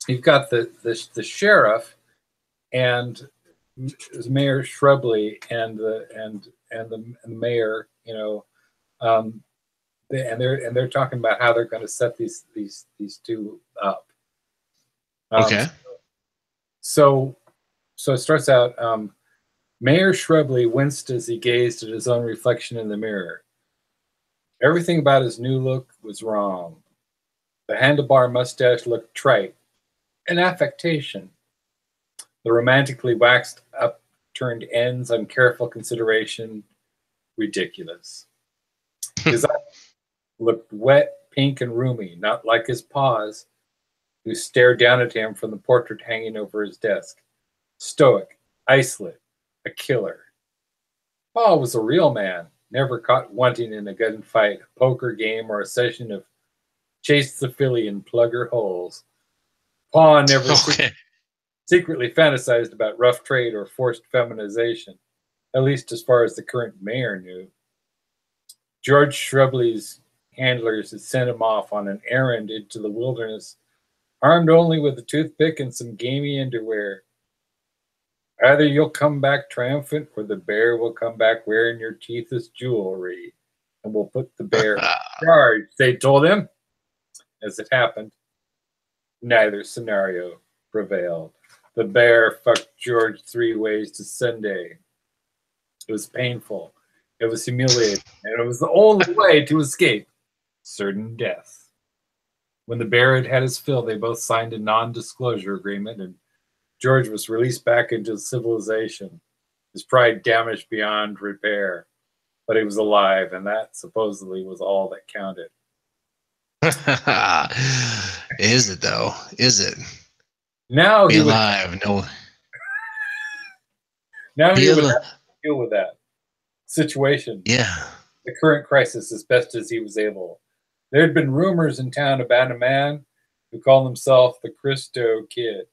You've got the sheriff and Mayor Shrubley and the mayor, you know, and they're talking about how they're going to set these two up. Okay. So it starts out. Mayor Shrubley winced as he gazed at his own reflection in the mirror. Everything about his new look was wrong. The handlebar mustache looked trite, an affectation. The romantically waxed upturned ends on careful consideration, ridiculous. His eyes looked wet, pink, and roomy, not like his paws, who stared down at him from the portrait hanging over his desk. Stoic, isolate, a killer. Paul was a real man, never caught wanting in a gunfight, a poker game, or a session of chase the filly and plug her holes. Paul never secretly fantasized about rough trade or forced feminization, at least as far as the current mayor knew. George Shrubley's handlers had sent him off on an errand into the wilderness, armed only with a toothpick and some gamey underwear. Either you'll come back triumphant, or the bear will come back wearing your teeth as jewelry, and we'll put the bear in charge, they told him. As it happened, neither scenario prevailed. The bear fucked George 3 ways to Sunday. It was painful. It was humiliating, and it was the only way to escape certain death. When the bear had had his fill, they both signed a non-disclosure agreement, and George was released back into civilization, his pride damaged beyond repair. But he was alive, and that supposedly was all that counted. Is it, though? Is it? Now be alive. No. Now he would have to deal with that situation. Yeah. The current crisis as best as he was able. There had been rumors in town about a man who called himself the Christo Kid.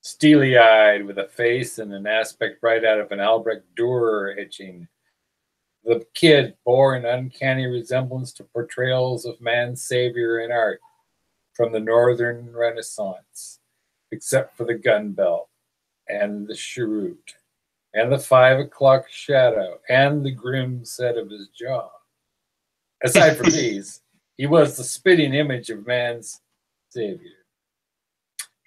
Steely-eyed, with a face and an aspect right out of an Albrecht Dürer etching. The Kid bore an uncanny resemblance to portrayals of man's savior in art from the Northern Renaissance, except for the gun belt and the cheroot and the 5 o'clock shadow and the grim set of his jaw. Aside from these, he was the spitting image of man's savior.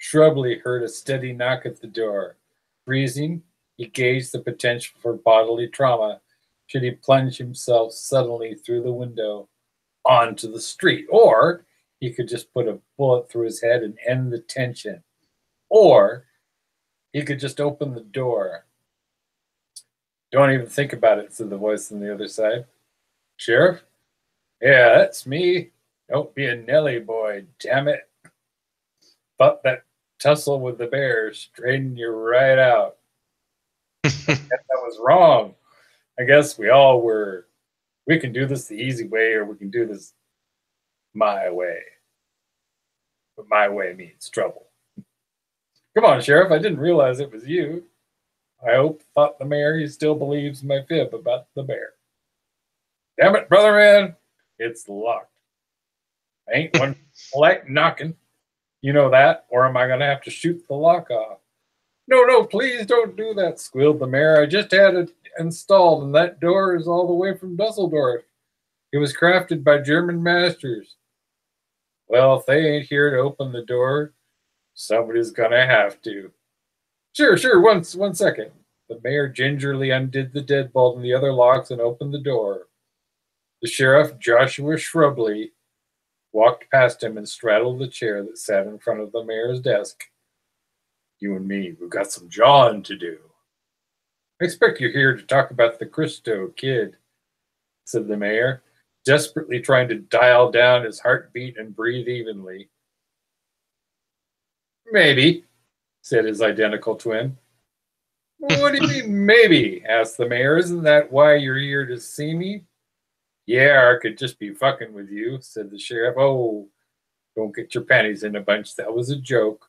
Shrubley heard a steady knock at the door. Freezing, he gauged the potential for bodily trauma should he plunge himself suddenly through the window onto the street. Or he could just put a bullet through his head and end the tension. Or he could just open the door. Don't even think about it, said the voice on the other side. Sheriff? Yeah, that's me. Don't be a Nelly boy, damn it. Thought that tussle with the bear straightened you right out. That was wrong. I guess we all were. We can do this the easy way, or we can do this my way. But my way means trouble. Come on, Sheriff. I didn't realize it was you. I hope, thought the mayor, he still believes my fib about the bear. Damn it, brother man. It's locked. I ain't one polite knocking. You know that, or am I going to have to shoot the lock off? No, please don't do that, squealed the mayor. I just had it installed, and that door is all the way from Dusseldorf. It was crafted by German masters. Well, if they ain't here to open the door, somebody's going to have to. Sure, one second. The mayor gingerly undid the deadbolt and the other locks and opened the door. The sheriff, Joshua Shrubley, walked past him and straddled the chair that sat in front of the mayor's desk. You and me, we've got some jawing to do. I expect you're here to talk about the Christo kid, said the mayor, desperately trying to dial down his heartbeat and breathe evenly. Maybe, said his identical twin. What do you mean, maybe? Asked the mayor. Isn't that why you're here to see me? Yeah, I could just be fucking with you, said the sheriff. Oh, don't get your panties in a bunch. That was a joke.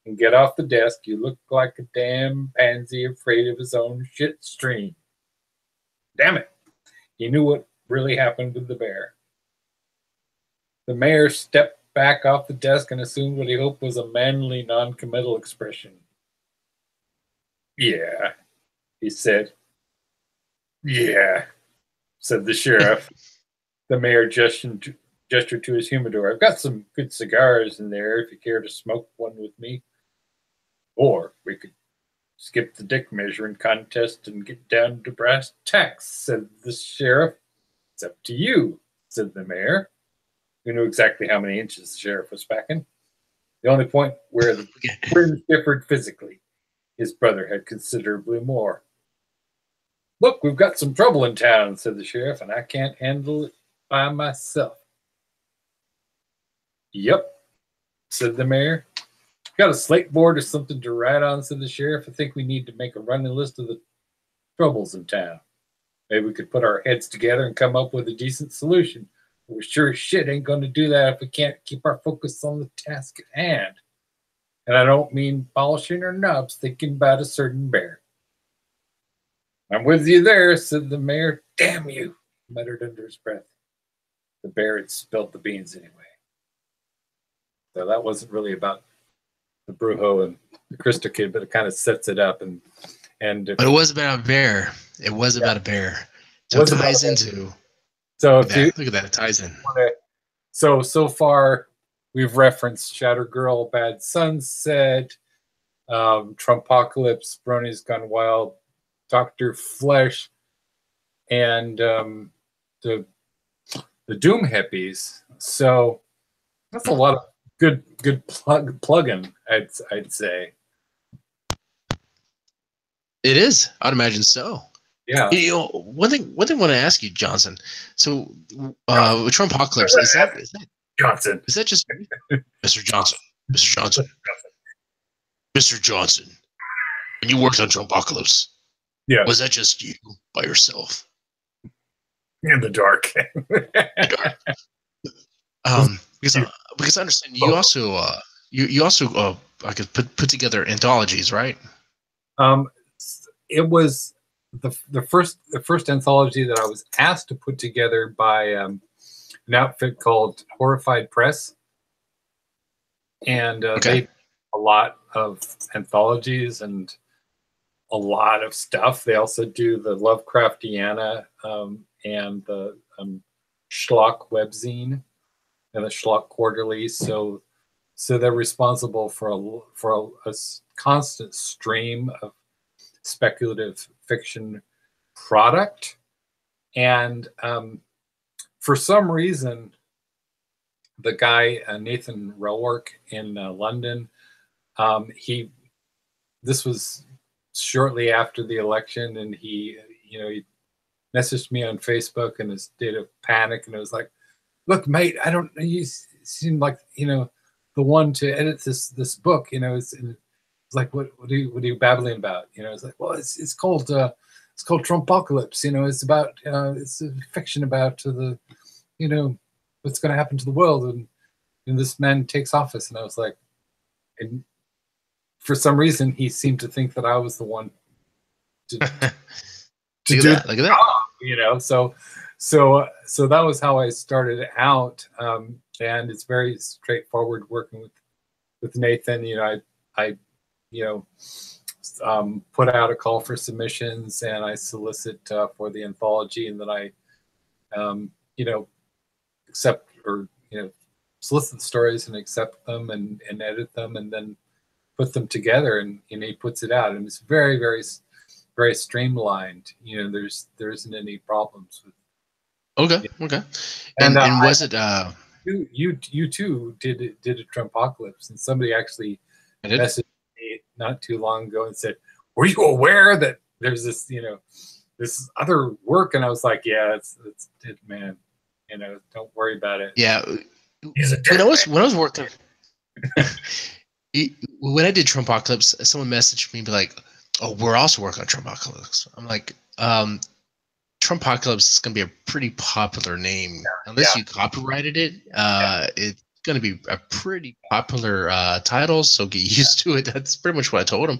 And get off the desk. You look like a damn pansy afraid of his own shit stream. Damn it. He knew what really happened with the bear. The mayor stepped back off the desk and assumed what he hoped was a manly, non-committal expression. Yeah, he said. Yeah, said the sheriff. The mayor gestured to his humidor. I've got some good cigars in there if you care to smoke one with me. Or we could skip the dick measuring contest and get down to brass tacks, said the sheriff. It's up to you, said the mayor, who knew exactly how many inches the sheriff was packing. The only point where the twins differed physically. His brother had considerably more. Look, we've got some trouble in town, said the sheriff, and I can't handle it by myself. Yep, said the mayor. Got a slate board or something to write on, said the sheriff. I think we need to make a running list of the troubles in town. Maybe we could put our heads together and come up with a decent solution. But we sure as shit ain't going to do that if we can't keep our focus on the task at hand. And I don't mean polishing our knobs thinking about a certain bear. I'm with you there, said the mayor. Damn you, he muttered under his breath. The bear had spilled the beans anyway. So that wasn't really about the Brujo and the Christo kid, but it kind of sets it up. But it was about a bear. It was about a bear. So it ties into. So look at that. It ties in. So far, we've referenced Shatter Girl, Bad Sunset, Trumpocalypse, Brony's Gone Wild, Dr. Flesh, and the Doom Hippies. So that's a lot of good plug-in, I'd say. It is. I'd imagine so. Yeah. You know, one thing I want to ask you, Johnson. So, with Trumpocalypse, is that Johnson? Is that just Mr. Johnson? Mr. Johnson. When you worked on Trumpocalypse, yeah, was that just you by yourself? In the dark. Because I understand you also I could put together anthologies, right? It was the first anthology that I was asked to put together by an outfit called Horrified Press, and they did a lot of anthologies and a lot of stuff. They also do the Lovecraftiana and the Schlock webzine and the Schlock Quarterly. So So they're responsible for a constant stream of speculative fiction product. And for some reason, the guy, Nathan Relwork in London, this was shortly after the election, and he messaged me on Facebook in a state of panic, and it was like, look, mate, I don't, you seem like, the one to edit this book, it's like, what are you babbling about? It's like, well, it's called Trumpocalypse. It's about, it's a fiction about the, what's going to happen to the world. And this man takes office. And I was like, and for some reason, he seemed to think that I was the one to do that. Look at that. So that was how I started out. And it's very straightforward working with Nathan. I put out a call for submissions, and I solicit for the anthology, and then I, accept or solicit the stories and accept them and edit them, and then put them together, and he puts it out, and it's very, very, very streamlined. There isn't any problems with. Okay. And was it? You too did a Trumpocalypse, and somebody actually messaged me not too long ago and said, "Were you aware that there's this this other work?" And I was like, "Yeah, it's Deadman. Don't worry about it." Yeah, when I was working. When I did Trumpocalypse, someone messaged me and be like, "Oh, we're also working on Trumpocalypse." I'm like, Trumpocalypse is going to be a pretty popular name. Unless you copyrighted it, it's going to be a pretty popular title, so get used to it. That's pretty much what I told him.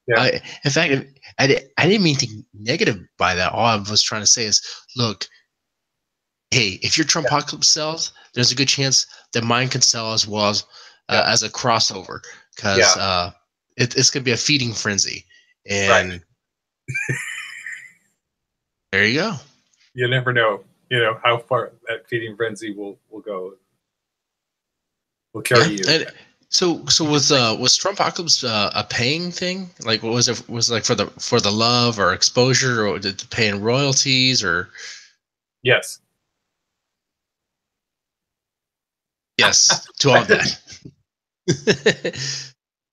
Yeah. In fact, I didn't mean to negative by that. All I was trying to say is, look, hey, if your Trumpocalypse sells, there's a good chance that mine can sell as well as a crossover, because it's going to be a feeding frenzy. And there you go. You never know, how far that feeding frenzy will go. Will carry you. And so was Trumpocalypse a paying thing? Like, what was it? Was it like for the love or exposure, or did it pay in royalties, or? Yes. Yes, to all of that.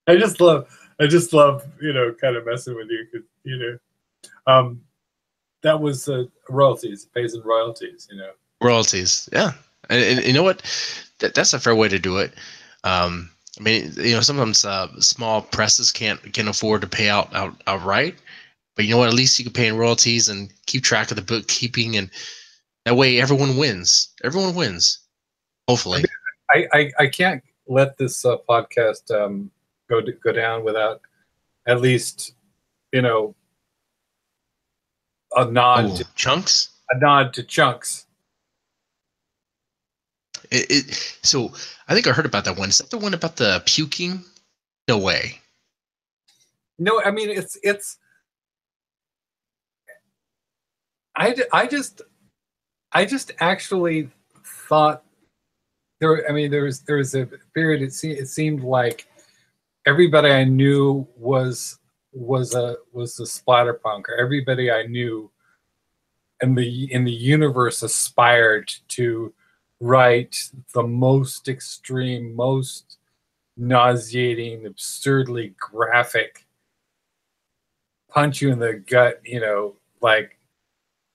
I just love, kind of messing with you, because, that was royalties. It pays in royalties, Royalties, yeah. And you know what? That's a fair way to do it. I mean, sometimes small presses can afford to pay outright, but you know what? At least you can pay in royalties and keep track of the bookkeeping, and that way everyone wins. Everyone wins. Hopefully. I can't let this podcast go down without at least a nod to Chunks. A nod to Chunks. So I think I heard about that one. Is that the one about the puking? No way. No, I mean it's. I just actually thought there. I mean, there was a period. It seemed like everybody I knew was a splatterpunk, or everybody I knew in the universe aspired to write the most extreme, most nauseating, absurdly graphic, punch you in the gut,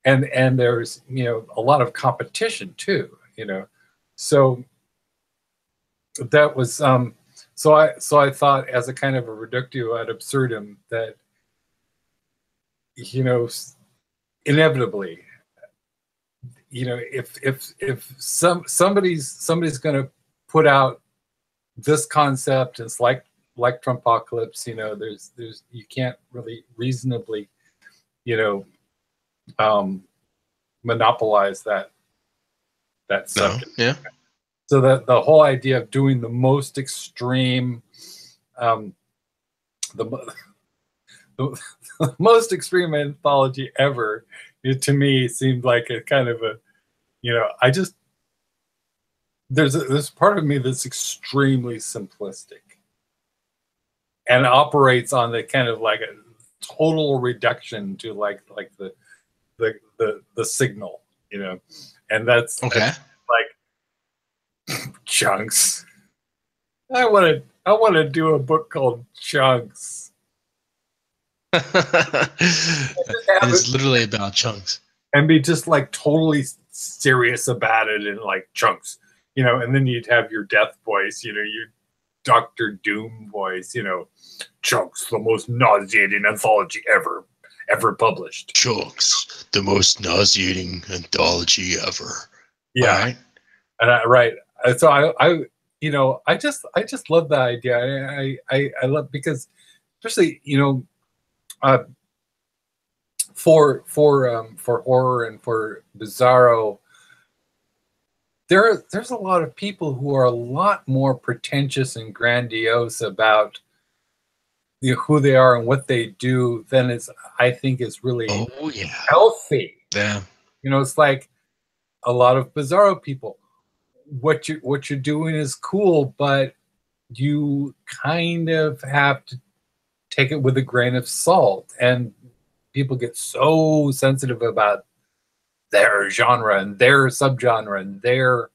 and there's a lot of competition too, so that was so I thought, as a kind of a reductio ad absurdum, that inevitably, if somebody's going to put out this concept, and it's like Trumpocalypse, there's you can't really reasonably monopolize that subject. No. Yeah. So that the whole idea of doing the most extreme, the most extreme anthology ever, to me seemed like a kind of a, there's part of me that's extremely simplistic and operates on the kind of like a total reduction to like the signal, you know, and that's Okay. like chunks. I want to do a book called Chunks. And it's literally about chunks. And be just like totally serious about it in like chunks, you know, and then you'd have your death voice, you know, your Doctor Doom voice, you know, Chunks, the most nauseating anthology ever published. Chunks, the most nauseating anthology ever. Yeah. All right. And right. So I you know, I just love that idea. I love, because especially, you know, for horror and for Bizarro, there's a lot of people who are a lot more pretentious and grandiose about, you know, who they are and what they do than I think is really healthy. Yeah. You know, it's like a lot of Bizarro people. What you're doing is cool, but you kind of have to take it with a grain of salt. And people get so sensitive about their genre and their subgenre and their,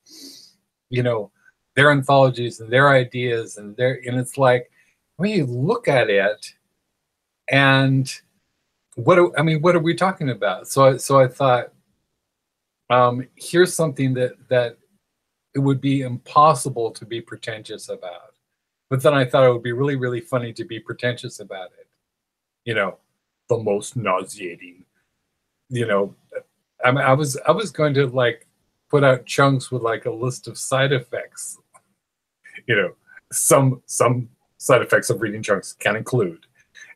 you know, their anthologies and their ideas and it's like, when you look at it, and what are we talking about? So I thought, here's something that it would be impossible to be pretentious about. But then I thought it would be really, really funny to be pretentious about it. You know, the most nauseating, you know, I was going to like put out chunks with like a list of side effects. You know, some side effects of reading chunks can include,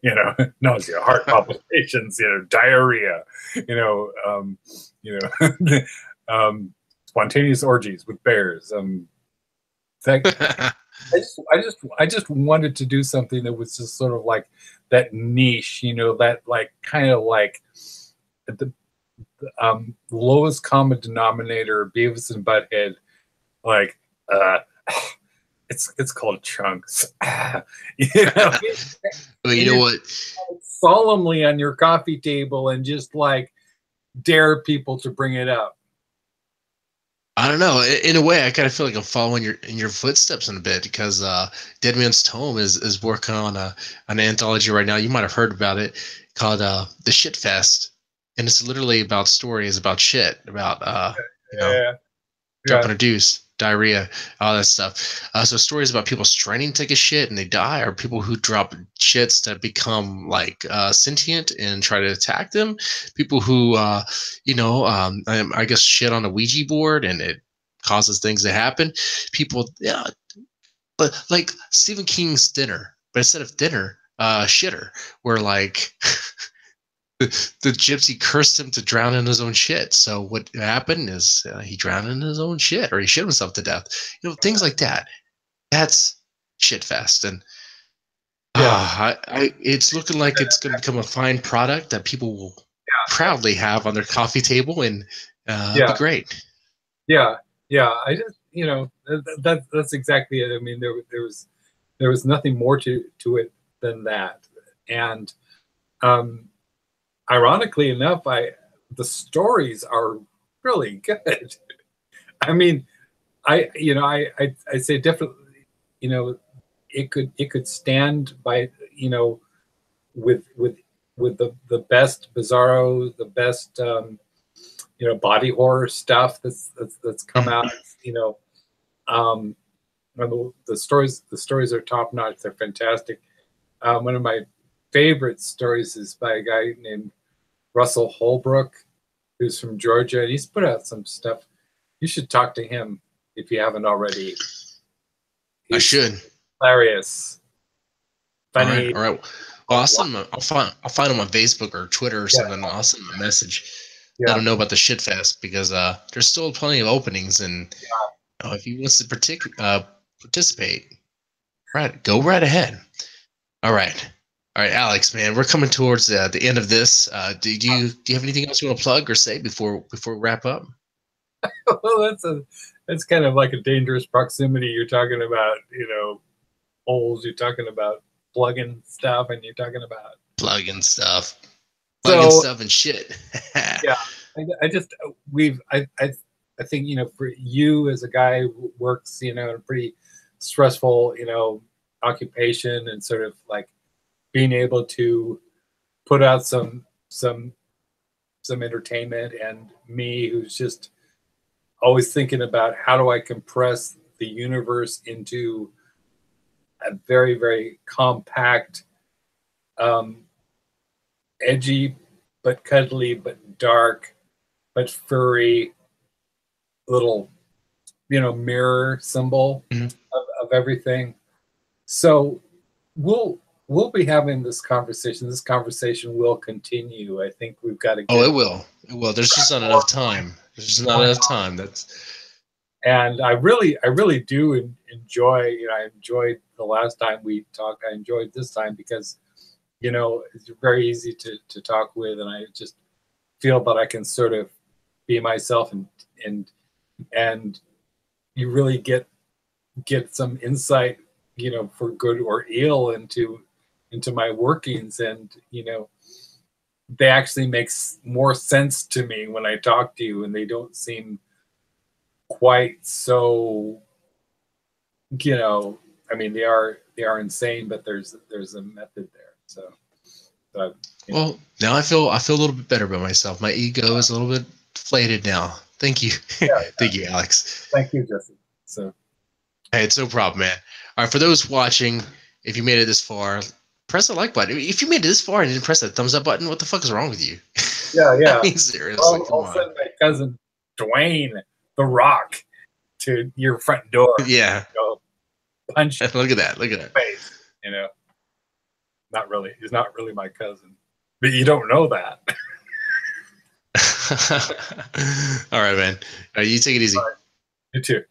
you know, nausea, heart palpitations, you know, diarrhea, you know, spontaneous orgies with bears. I just wanted to do something that was just sort of like that niche, you know, that like kind of like the lowest common denominator, Beavis and Butthead, like it's called Chunks. You know, well, you know what? Solemnly on your coffee table and just like dare people to bring it up. I don't know. In a way, I kind of feel like I'm following in your footsteps in a bit, because Deadman's Tome is working on an anthology right now. You might have heard about it, called The Shit Fest, and it's literally about stories about shit, about you know, jumping a deuce, diarrhea, all that stuff. So stories about people straining to take a shit and they die, or people who drop shits that become like sentient and try to attack them. People who, I guess shit on a Ouija board and it causes things to happen. People, yeah, but like Stephen King's Dinner, but instead of dinner, shitter, where like the gypsy cursed him to drown in his own shit. So what happened is he drowned in his own shit, or he shit himself to death. You know, things like that. That's shit fest, and it's looking like it's going to become a fine product that people will proudly have on their coffee table, and it'll be great. Yeah. I just, you know, that's exactly it. I mean, there was nothing more to it than that, and ironically enough, the stories are really good. I mean, I say definitely, you know, it could stand by, you know, with the best Bizarro, the best you know, body horror stuff that's come out. You know, the stories are top notch. They're fantastic. One of my favorite stories is by a guy named Russell Holbrook, who's from Georgia, and he's put out some stuff. You should talk to him if you haven't already. I should. Hilarious, funny. All right. Well, awesome. I'll find him on Facebook or Twitter or something. I'll send him a message. Let him know about the shit fest, because there's still plenty of openings, and you know, if he wants to participate, go right ahead. All right, Alex, man, we're coming towards the end of this. Do you have anything else you want to plug or say before we wrap up? Well, that's kind of like a dangerous proximity. You're talking about, holes. You're talking about plugging stuff, and you're talking about Plugging stuff. Plugging so stuff and shit. yeah. I just I think for you as a guy who works in a pretty stressful occupation, and sort of like being able to put out some entertainment, and me who's just always thinking about how do I compress the universe into a very, very compact, edgy but cuddly but dark but furry little mirror symbol Mhm. of everything. So we'll be having this conversation. This conversation will continue. I think we've got to Oh, get it will. It will. There's just not enough time. There's just not enough time. and I really do enjoy. I enjoyed the last time we talked. I enjoyed this time because it's very easy to talk with, and I just feel that I can sort of be myself, and you really get some insight, for good or ill, into my workings, and they actually make more sense to me when I talk to you, and they don't seem quite so, I mean, they are insane, but there's a method there. So, Well, now I feel a little bit better about myself. My ego is a little bit deflated now. Thank you. yeah, Thank you, Alex. thank you, Jesse. So, Hey, it's no problem, man. All right, for those watching, if you made it this far, press the like button. If you made it this far and didn't press that thumbs up button, what the fuck is wrong with you? yeah. I mean, seriously, come I'll on. send my cousin Dwayne the Rock to your front door. Yeah. Punch Look at that. Look at that. face. Not really. He's not really my cousin, but you don't know that. All right, man. You take it easy. You too.